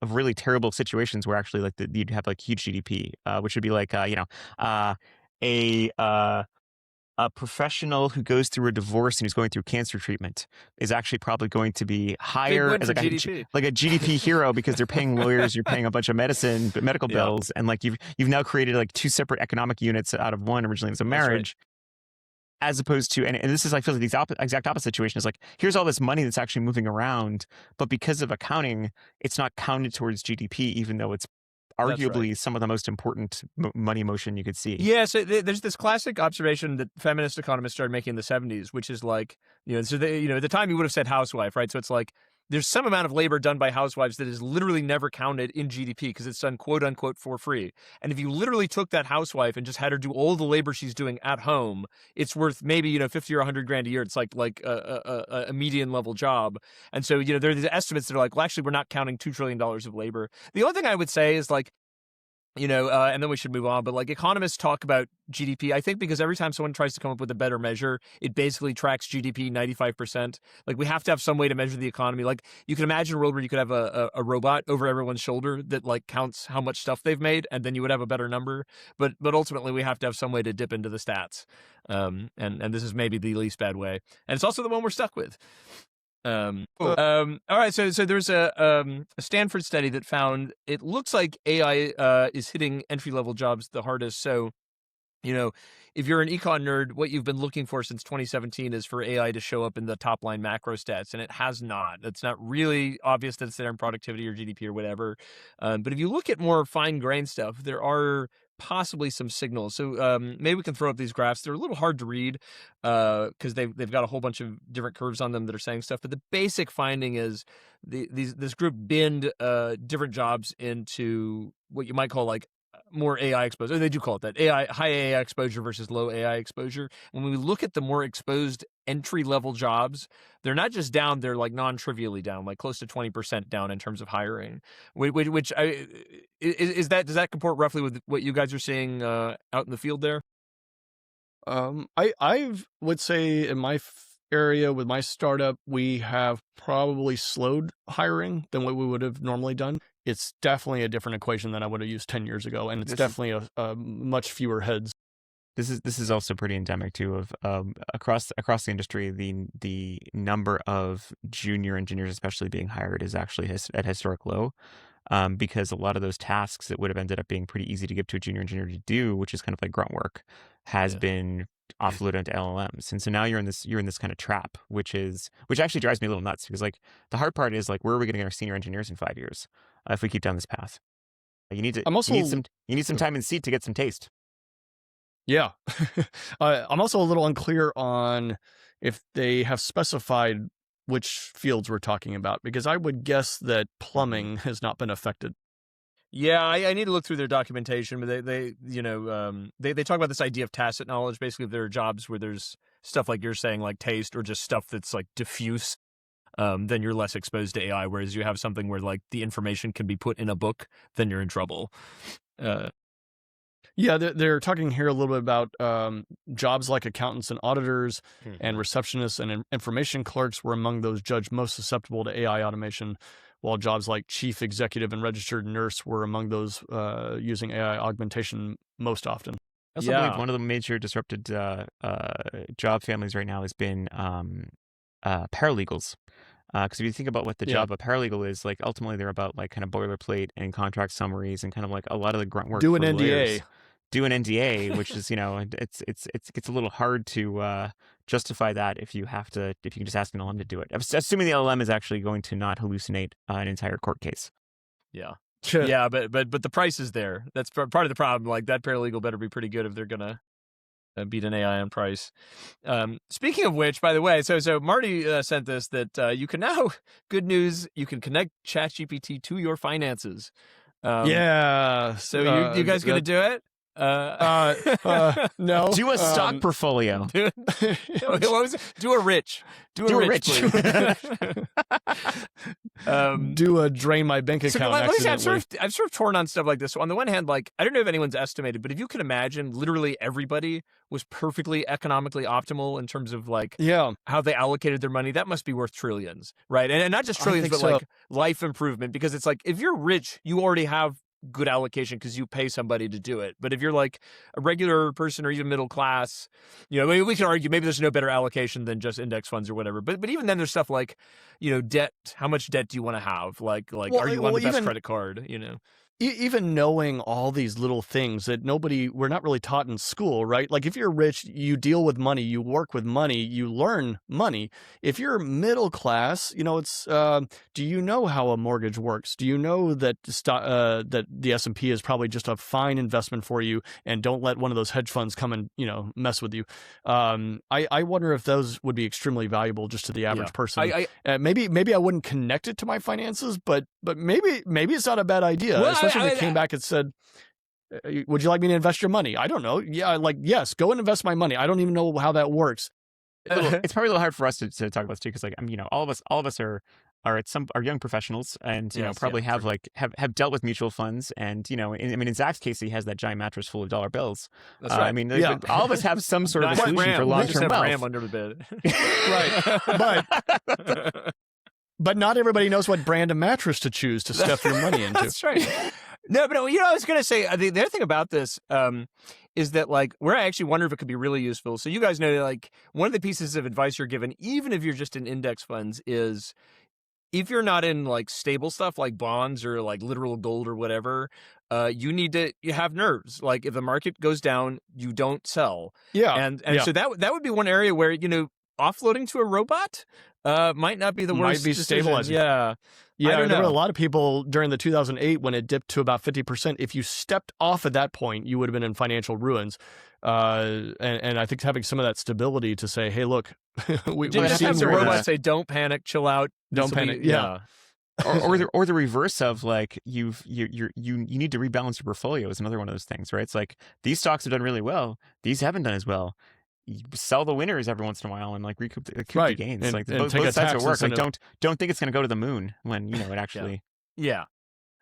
really terrible situations where actually like you'd have like huge GDP, which would be like a professional who goes through a divorce and who's going through cancer treatment is actually probably going to be higher as like a GDP hero because they're paying lawyers, you're paying a bunch of medical bills, and like you've now created like two separate economic units out of one. Originally it was a marriage. as opposed to, and this is, I feel like the exact opposite situation is like, here's all this money that's actually moving around, but because of accounting, it's not counted towards GDP, even though it's arguably some of the most important money motion you could see. Yeah, so there's this classic observation that feminist economists started making in the 70s, which is like, so at the time you would have said housewife, right? So it's like there's some amount of labor done by housewives that is literally never counted in GDP because it's done quote unquote for free. And if you literally took that housewife and just had her do all the labor she's doing at home, it's worth maybe 50 or 100 grand a year. It's like a median level job. And so there are these estimates that are like, well, actually we're not counting $2 trillion of labor. The only thing I would say is like, and then we should move on. But like economists talk about GDP, I think because every time someone tries to come up with a better measure, it basically tracks GDP 95%. Like we have to have some way to measure the economy. Like you can imagine a world where you could have a robot over everyone's shoulder that like counts how much stuff they've made, and then you would have a better number. But ultimately we have to have some way to dip into the stats. And this is maybe the least bad way. And it's also the one we're stuck with. All right. So there's a Stanford study that found it looks like AI is hitting entry level jobs the hardest. So, if you're an econ nerd, what you've been looking for since 2017 is for AI to show up in the top line macro stats, and it has not. It's not really obvious that it's there in productivity or GDP or whatever. But if you look at more fine grained stuff, there are possibly some signals. So maybe we can throw up these graphs. They're a little hard to read because they've got a whole bunch of different curves on them that are saying stuff. But the basic finding is this group binned different jobs into what you might call like more AI exposure. They do call it that. High AI exposure versus low AI exposure. When we look at the more exposed entry-level jobs, they're not just down, they're like non-trivially down, like close to 20% down in terms of hiring. Does that comport roughly with what you guys are seeing out in the field there? I would say in my area with my startup, we have probably slowed hiring than what we would have normally done. It's definitely a different equation than I would have used 10 years ago, and it's definitely a much fewer heads. This is also pretty endemic too of across the industry. The number of junior engineers, especially being hired, is actually at historic low, because a lot of those tasks that would have ended up being pretty easy to give to a junior engineer to do, which is kind of like grunt work, has been offloaded into LLMs. And so now you're in this kind of trap, which actually drives me a little nuts, because like the hard part is like, where are we going to get our senior engineers in 5 years if we keep down this path? You need some time in seat to get some taste. Yeah. I'm also a little unclear on if they have specified which fields we're talking about, because I would guess that plumbing has not been affected. Yeah, I need to look through their documentation, but they talk about this idea of tacit knowledge. Basically, if there are jobs where there's stuff like you're saying, like taste, or just stuff that's like diffuse, then you're less exposed to AI. Whereas you have something where like the information can be put in a book, then you're in trouble. Yeah, they're talking here a little bit about jobs like accountants and auditors and receptionists and information clerks were among those judged most susceptible to AI automation, while jobs like chief executive and registered nurse were among those using AI augmentation most often. I also believe one of the major disrupted job families right now has been paralegals. Because if you think about what the job of paralegal is, like ultimately they're about like kind of boilerplate and contract summaries and kind of like a lot of the grunt work. Do an NDA. Do an NDA, which is it gets a little hard to justify that if you can just ask an LLM to do it. Assuming the LLM is actually going to not hallucinate an entire court case. Yeah. Yeah, but the price is there. That's part of the problem. Like that paralegal better be pretty good if they're gonna beat an AI on price. Speaking of which, by the way, so Marty sent this that you can now, good news, you can connect ChatGPT to your finances. So you guys gonna do it? No. Do a stock portfolio. What was it? Do a rich. Do a rich. Do a drain my bank account. Let me say, I'm sort of torn on stuff like this. So on the one hand, like I don't know if anyone's estimated, but if you can imagine, literally everybody was perfectly economically optimal in terms of like how they allocated their money, that must be worth trillions, right? And not just trillions, but like life improvement. Because it's like if you're rich, you already have good allocation because you pay somebody to do it. But if you're like a regular person or even middle class, we can argue maybe there's no better allocation than just index funds or whatever. But even then there's stuff like, debt. How much debt do you want to have? Like are you on the best credit card? even knowing all these little things that we're not really taught in school, right? Like if you're rich, you deal with money, you work with money, you learn money. If you're middle class, it's do you know how a mortgage works? Do you know that that the S&P is probably just a fine investment for you, and don't let one of those hedge funds come and mess with you? I wonder if those would be extremely valuable just to the average person. Maybe I wouldn't connect it to my finances, but maybe it's not a bad idea. Well, Especially if they came back and said, would you like me to invest your money? I don't know. Yeah, yes, go and invest my money. I don't even know how that works. It's probably a little hard for us to talk about this too, because all of us are young professionals, and probably have dealt with mutual funds, and in Zach's case, he has that giant mattress full of dollar bills. That's right. All of us have some sort of a solution for long-term wealth. RAM under the bed. Right, but not everybody knows what brand of mattress to choose to stuff your money into. That's right. No, but I was going to say the other thing about this is that where I actually wonder if it could be really useful. So you guys know that one of the pieces of advice you're given, even if you're just in index funds, is if you're not in stable stuff like bonds or literal gold or whatever, you have nerves. If the market goes down, you don't sell. Yeah, and so that would be one area where offloading to a robot might not be the worst. Might be decision. stabilizing. Yeah. There were a lot of people during the 2008 when it dipped to about 50%. If you stepped off at that point, you would have been in financial ruins. And I think having some of that stability to say, "Hey, look, we just have the robot say, don't panic, chill out, don't panic." Yeah. or the reverse of you need to rebalance your portfolio is another one of those things, right? It's these stocks have done really well, these haven't done as well. You sell the winners every once in a while and recoup the gains. And both sides will work. Don't think it's going to go to the moon when it actually. Yeah.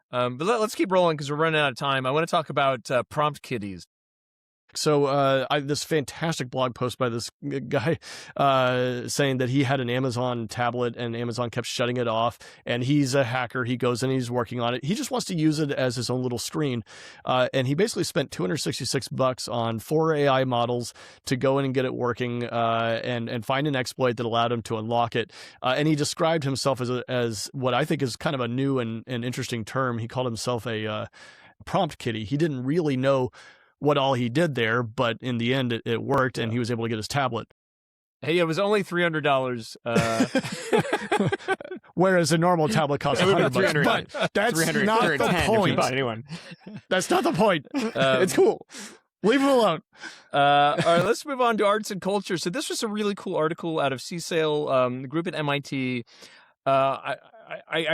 But let's keep rolling because we're running out of time. I want to talk about prompt kitties. So this fantastic blog post by this guy saying that he had an Amazon tablet and Amazon kept shutting it off, and he's a hacker. He goes in and he's working on it. He just wants to use it as his own little screen. And he basically spent $266 on 4 AI models to go in and get it working and find an exploit that allowed him to unlock it. And he described himself as what I think is kind of a new and interesting term. He called himself a prompt kitty. He didn't really know what all he did there, but in the end it worked, and he was able to get his tablet. Hey, it was only $300. Whereas a normal tablet costs $100. But that's not the point. That's not the point. It's cool. Leave him alone. All right, let's move on to arts and culture. So this was a really cool article out of CSAIL, the group at MIT. I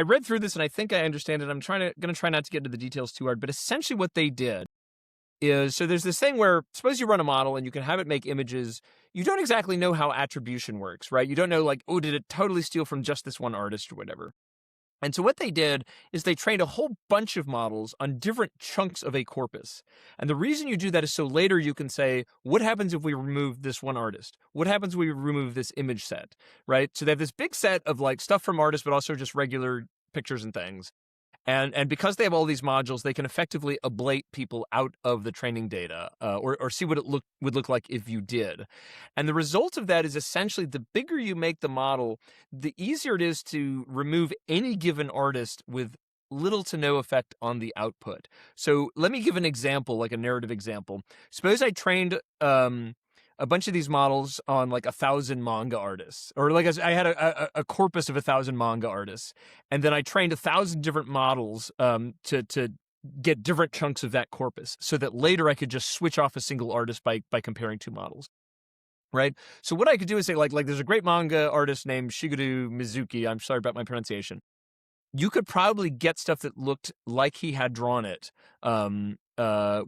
read through this and I think I understand it. I'm going to try not to get into the details too hard, but essentially what they did is, so there's this thing where suppose you run a model and you can have it make images. You don't exactly know how attribution works, right? You don't know did it totally steal from just this one artist or whatever. And so what they did is they trained a whole bunch of models on different chunks of a corpus. And the reason you do that is so later you can say, what happens if we remove this one artist? What happens if we remove this image set, right? So they have this big set of stuff from artists, but also just regular pictures and things. And because they have all these modules, they can effectively ablate people out of the training data or see what it would look like if you did. And the result of that is essentially the bigger you make the model, the easier it is to remove any given artist with little to no effect on the output. So let me give an example, a narrative example. Suppose I trained a bunch of these models on 1,000 manga artists, or I had a corpus of 1,000 manga artists, and then I trained 1,000 different models to get different chunks of that corpus, so that later I could just switch off a single artist by comparing two models. Right. So what I could do is say there's a great manga artist named Shigeru Mizuki. I'm sorry about my pronunciation. You could probably get stuff that looked like he had drawn it.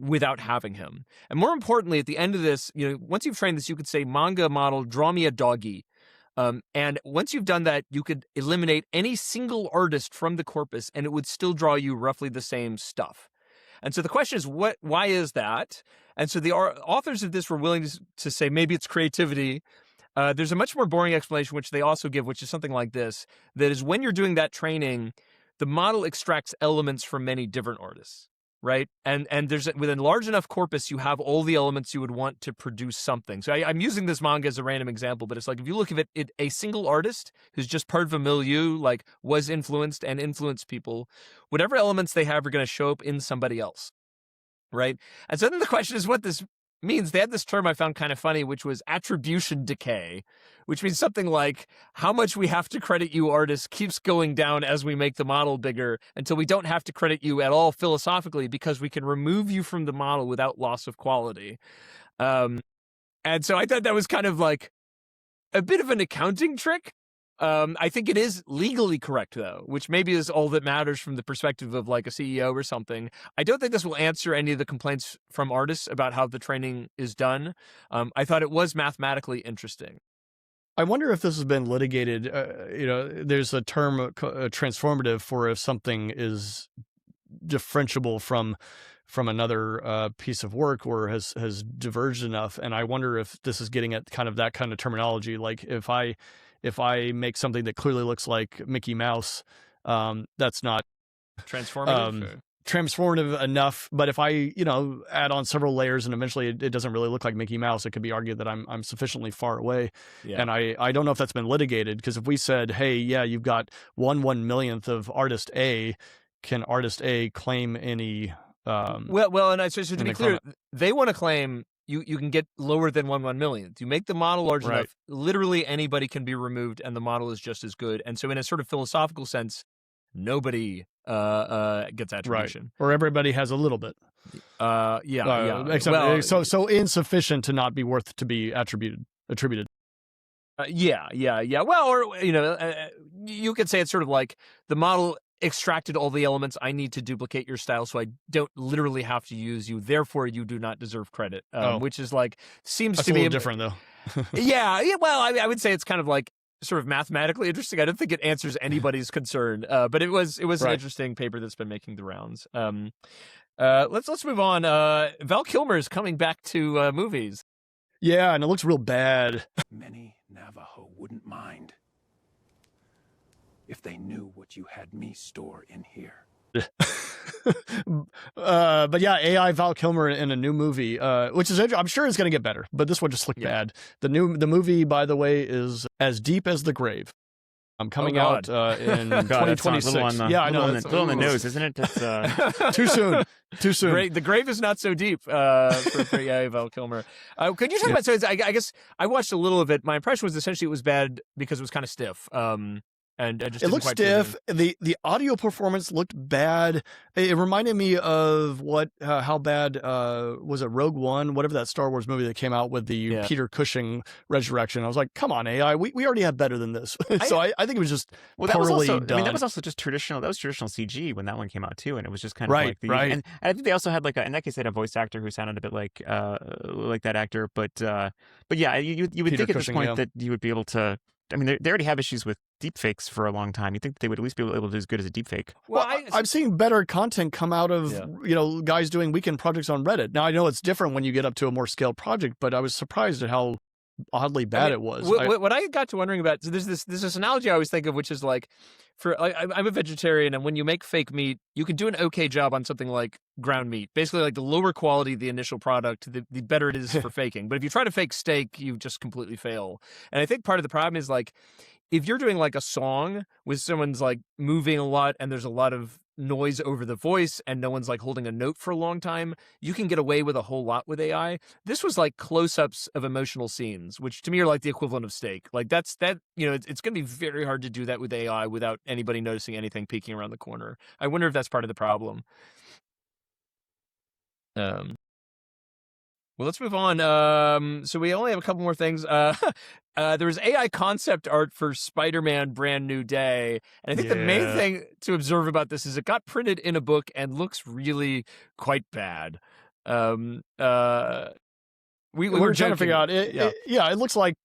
Without having him. And more importantly, at the end of this, once you've trained this, you could say, manga model, draw me a doggy. And once you've done that, you could eliminate any single artist from the corpus, and it would still draw you roughly the same stuff. And so the question is, why is that? And so the authors of this were willing to say, maybe it's creativity. There's a much more boring explanation, which they also give, which is something like this, that is when you're doing that training, the model extracts elements from many different artists. right? And there's within large enough corpus, you have all the elements you would want to produce something. So I'm using this manga as a random example, but it's like if you look at it, a single artist who's just part of a milieu, like was influenced and influenced people, whatever elements they have are going to show up in somebody else, right? And so then the question is what this means. They had this term I found kind of funny, which was attribution decay, which means something like how much we have to credit you, artists, keeps going down as we make the model bigger until we don't have to credit you at all philosophically because we can remove you from the model without loss of quality. And so I thought that was kind of like a bit of an accounting trick. I think it is legally correct, though, which maybe is all that matters from the perspective of like a CEO or something. I don't think this will answer any of the complaints from artists about how the training is done. I thought it was mathematically interesting. I wonder if this has been litigated. There's a term transformative for if something is differentiable from another piece of work or has diverged enough. And I wonder if this is getting at kind of that kind of terminology. Like if I make something that clearly looks like Mickey Mouse, that's not transformative enough. But if I, add on several layers and eventually it doesn't really look like Mickey Mouse, it could be argued that I'm sufficiently far away. Yeah. And I don't know if that's been litigated, because if we said, hey, yeah, you've got 1/1,000,000th of artist A, can artist A claim any? Well, and so to be clear, they want to claim you can get lower than 1/1,000,000th. You make the model large enough, literally anybody can be removed and the model is just as good. And so in a sort of philosophical sense, nobody gets attribution. Right. Or everybody has a little bit. Yeah. Except, so insufficient to not be worth to be attributed. Yeah. Well, or, you could say it's sort of like the model extracted all the elements I need to duplicate your style, so I don't literally have to use you. Therefore, you do not deserve credit. Which is like seems That's to a be little different though. yeah. Well, I would say it's kind of like sort of mathematically interesting. I don't think it answers anybody's concern, but it was an interesting paper that's been making the rounds. Let's move on. Val Kilmer is coming back to movies. Yeah, and it looks real bad. Many Navajo wouldn't mind if they knew what you had me store in here. But yeah, AI Val Kilmer in a new movie, which is I'm sure it's going to get better, but this one just looked bad. The movie, by the way, is As Deep as the Grave. Coming out in 2026. I know. It's a little on the nose, isn't it? That's, too soon. The grave is not so deep for AI Val Kilmer. Could you talk about? So I guess I watched a little of it. My impression was essentially it was bad because it was kind of stiff. And it looked stiff. The audio performance looked bad. It reminded me of how bad was it Rogue One, whatever that Star Wars movie that came out with the Peter Cushing resurrection. I was like, come on, AI, we already have better than this. So I think it was just poorly done. I mean, that was also just traditional. That was traditional CG when that one came out too, and it was just kind of like And I think they also had in that case they had a voice actor who sounded a bit like that actor. But yeah, you would Peter think at Cushing, this point that you would be able to. I mean, they already have issues with deepfakes for a long time. You think that they would at least be able to do as good as a deepfake? Well, I'm seeing better content come out of guys doing weekend projects on Reddit. Now I know it's different when you get up to a more scaled project, but I was surprised at how oddly bad it was. What I got to wondering about, so there's this analogy I always think of, which is like, I'm a vegetarian, and when you make fake meat, you can do an okay job on something like ground meat. Basically, like the lower quality the initial product, the better it is for faking. But if you try to fake steak, you just completely fail. And I think part of the problem is like, if you're doing like a song with someone's like moving a lot and there's a lot of noise over the voice and no one's like holding a note for a long time, you can get away with a whole lot with AI. This was like close-ups of emotional scenes, which to me are like the equivalent of steak. Like it's going to be very hard to do that with AI without anybody noticing anything peeking around the corner. I wonder if that's part of the problem. Well, let's move on. So we only have a couple more things. There was AI concept art for Spider-Man Brand New Day. And I think the main thing to observe about this is it got printed in a book and looks really quite bad. We were trying to figure out it. It looks like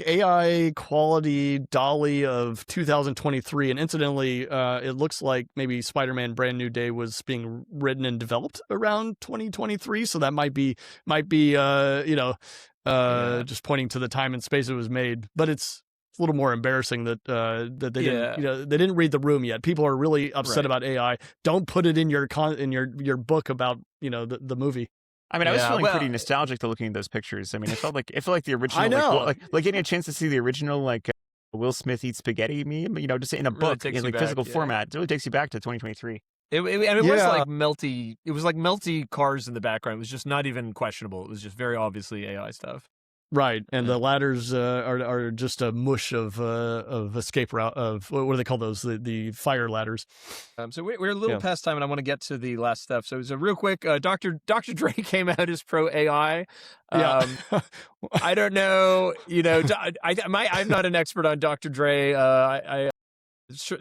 AI quality Dolly of 2023, and incidentally, it looks like maybe Spider-Man Brand New Day was being written and developed around 2023. So that might be just pointing to the time and space it was made. But it's a little more embarrassing that that they Yeah. didn't they didn't read the room yet. People are really upset Right. about AI. Don't put it in your your book about the movie. I mean, I was Yeah, feeling well- pretty nostalgic to looking at those pictures. I mean, it felt like the original. I know. like getting a chance to see the original Will Smith eats spaghetti meme. Just in a Really book takes in you back, physical yeah. format. It really takes you back to 2023. And it was Yeah. like melty. It was like melty cars in the background. It was just not even questionable. It was just very obviously AI stuff. Right, and the ladders are just a mush of escape route of what do they call those? The fire ladders. So we're a little Yeah. past time, and I want to get to the last stuff. So real quick, Dr. Dre came out as pro AI. Yeah. I don't know. I'm not an expert on Dr. Dre.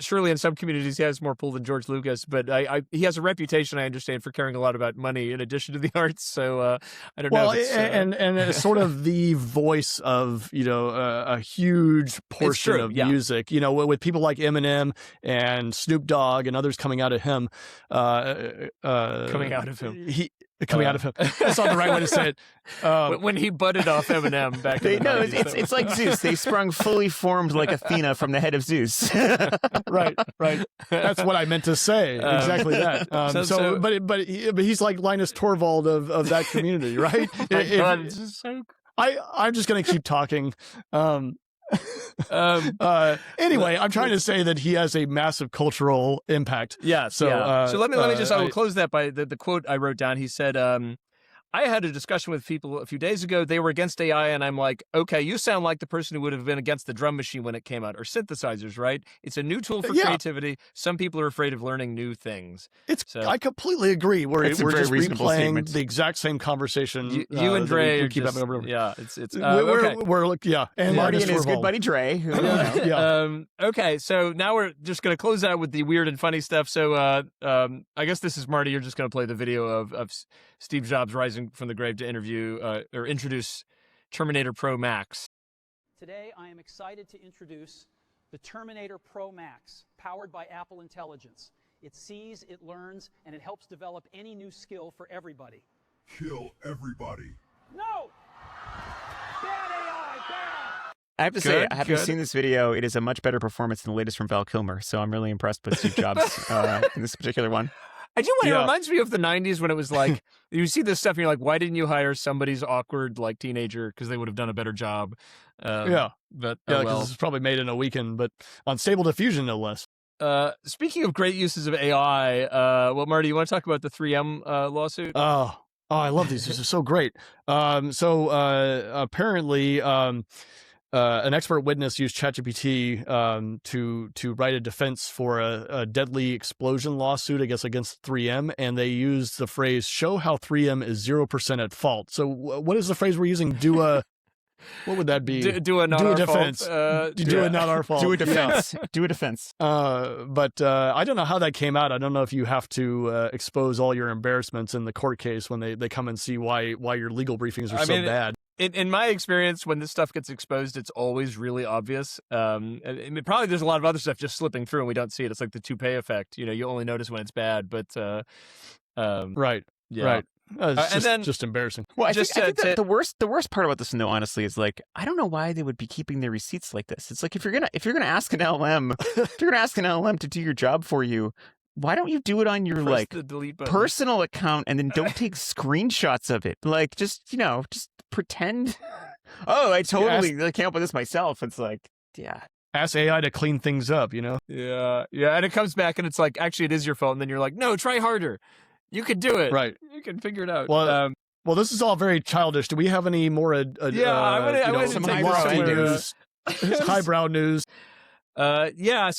Surely in some communities he has more pull than George Lucas, but he has a reputation, I understand, for caring a lot about money in addition to the arts. So I don't know. Well, and it's sort of the voice of a huge portion true, of yeah. music. With people like Eminem and Snoop Dogg and others coming out of him. Coming out of him. Coming out of him. That's not the right way to say it. When he butted off Eminem back in the No, 90s, it's like Zeus. They sprung fully formed like Athena from the head of Zeus. Right. That's what I meant to say. Exactly that. But he's like Linus Torvald of that community, right? God, this is so. I'm just going to keep talking. Anyway, I'm trying to say that he has a massive cultural impact. Yeah. So, So let me just. I will I- close that by the quote I wrote down. He said, I had a discussion with people a few days ago. They were against AI, and I'm like, okay, you sound like the person who would have been against the drum machine when it came out, or synthesizers, right? It's a new tool for Yeah. creativity. Some people are afraid of learning new things. So- I completely agree. We're That's a very just reasonable replaying statement. the exact same conversation. You and that Dre we are keep just, having over and over. yeah. It's We're okay. and Marty Linus and his good Torvald. buddy Dre. Who, Yeah. Okay, so now we're just going to close out with the weird and funny stuff. So I guess this is Marty. You're just going to play the video of Steve Jobs rising from the grave to interview or introduce Terminator Pro Max. Today, I am excited to introduce the Terminator Pro Max, powered by Apple Intelligence. It sees, it learns, and it helps develop any new skill for everybody. Kill everybody. No! Bad AI, bad! I have to say, Good, having good. seen this video, it is a much better performance than the latest from Val Kilmer. So I'm really impressed with Steve Jobs in this particular one. I do. It Yeah. reminds me of the '90s when it was like you see this stuff and you're like, why didn't you hire somebody's awkward like teenager because they would have done a better job? Yeah. But Yeah, because well. it's probably made in a weekend, but on Stable Diffusion, no less. Speaking of great uses of AI, well, Marty, you want to talk about the 3M lawsuit? Oh, I love these. These are so great. Apparently, an expert witness used ChatGPT to write a defense for a deadly explosion lawsuit, I guess, against 3M, and they used the phrase "show how 3M is 0% at fault." So, what is the phrase we're using? What would that be? Do a not do a our defense. fault. Do a not our fault. Do a Yeah. defense. Do a defense. But I don't know how that came out. I don't know if you have to expose all your embarrassments in the court case when they come and see why your legal briefings are so bad. In my experience, when this stuff gets exposed, it's always really obvious. Probably there's a lot of other stuff just slipping through and we don't see it. It's like the toupee effect. You only notice when it's bad. But Right. yeah. Right. And Just then embarrassing. Well, I Just think to- the worst part about this, though, honestly, is like I don't know why they would be keeping their receipts like this. It's like if you're gonna ask an LLM, if you're gonna ask an LLM to do your job for you, why don't you do it on your press like the delete button. personal account and then don't take screenshots of it? Like just pretend. Oh, I totally came up with this myself. It's like, yeah. Ask AI to clean things up. Yeah, and it comes back and it's like, actually, it is your fault. And then you're like, no, try harder. You could do it. Right. You can figure it out. Well, Well, this is all very childish. Do we have any more? I wanted to more take highbrow this news. Highbrow news. So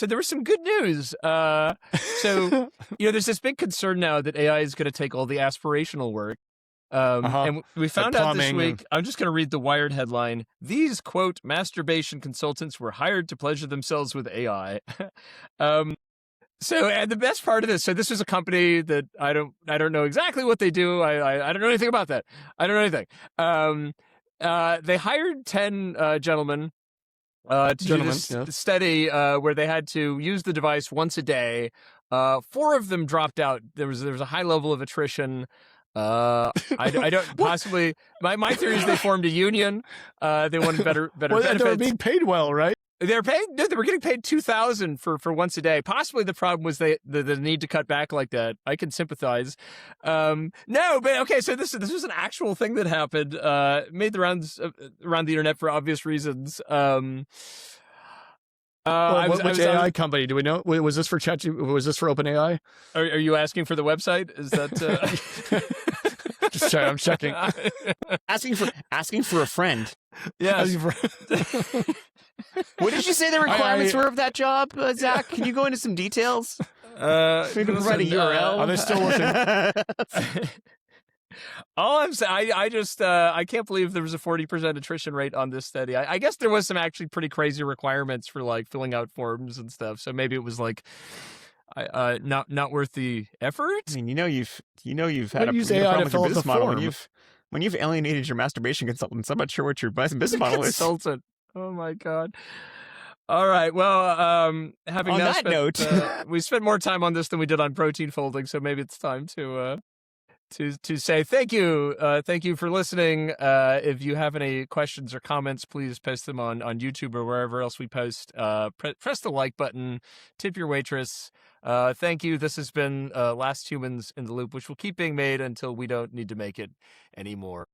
there was some good news. So there's this big concern now that AI is going to take all the aspirational work. And we found out this plumbing week, I'm just going to read the Wired headline. These, quote, masturbation consultants were hired to pleasure themselves with AI. And the best part of this, so this is a company that I don't know exactly what they do. I don't know anything about that. I don't know anything. They hired 10 gentlemen to do this study where they had to use the device once a day. 4 of them dropped out. There was a high level of attrition. I don't possibly. My theory is they formed a union. They wanted better Well, they were benefits. being paid well, right? They're paying. No, they were getting paid $2,000 for once a day. Possibly the problem was the need to cut back like that. I can sympathize. No, but okay. So this was an actual thing that happened. Made the rounds around the internet for obvious reasons. Which AI company do we know? Was this for ChatGPT? Was this for OpenAI? Are you asking for the website? Is that? Just I'm checking. asking for a friend. Yes. What did you say the requirements were of that job, Zach? Can you go into some details? Maybe provide a URL. Are they still looking? All I'm saying, I just I can't believe there was a 40% attrition rate on this study. I guess there was some actually pretty crazy requirements for like filling out forms and stuff. So maybe it was like not worth the effort. I mean, you've had a use problem AI to with fill your out the business model form. when you've alienated your masturbation consultants. I'm not sure what your business model is. Consultant. Oh my God. All right. Well, having On now that spent, note, we spent more time on this than we did on protein folding, so maybe it's time to say thank you. Thank you for listening. If you have any questions or comments, please post them on YouTube or wherever else we post. Press the like button. Tip your waitress. Thank you. This has been Last Humans in the Loop, which will keep being made until we don't need to make it anymore.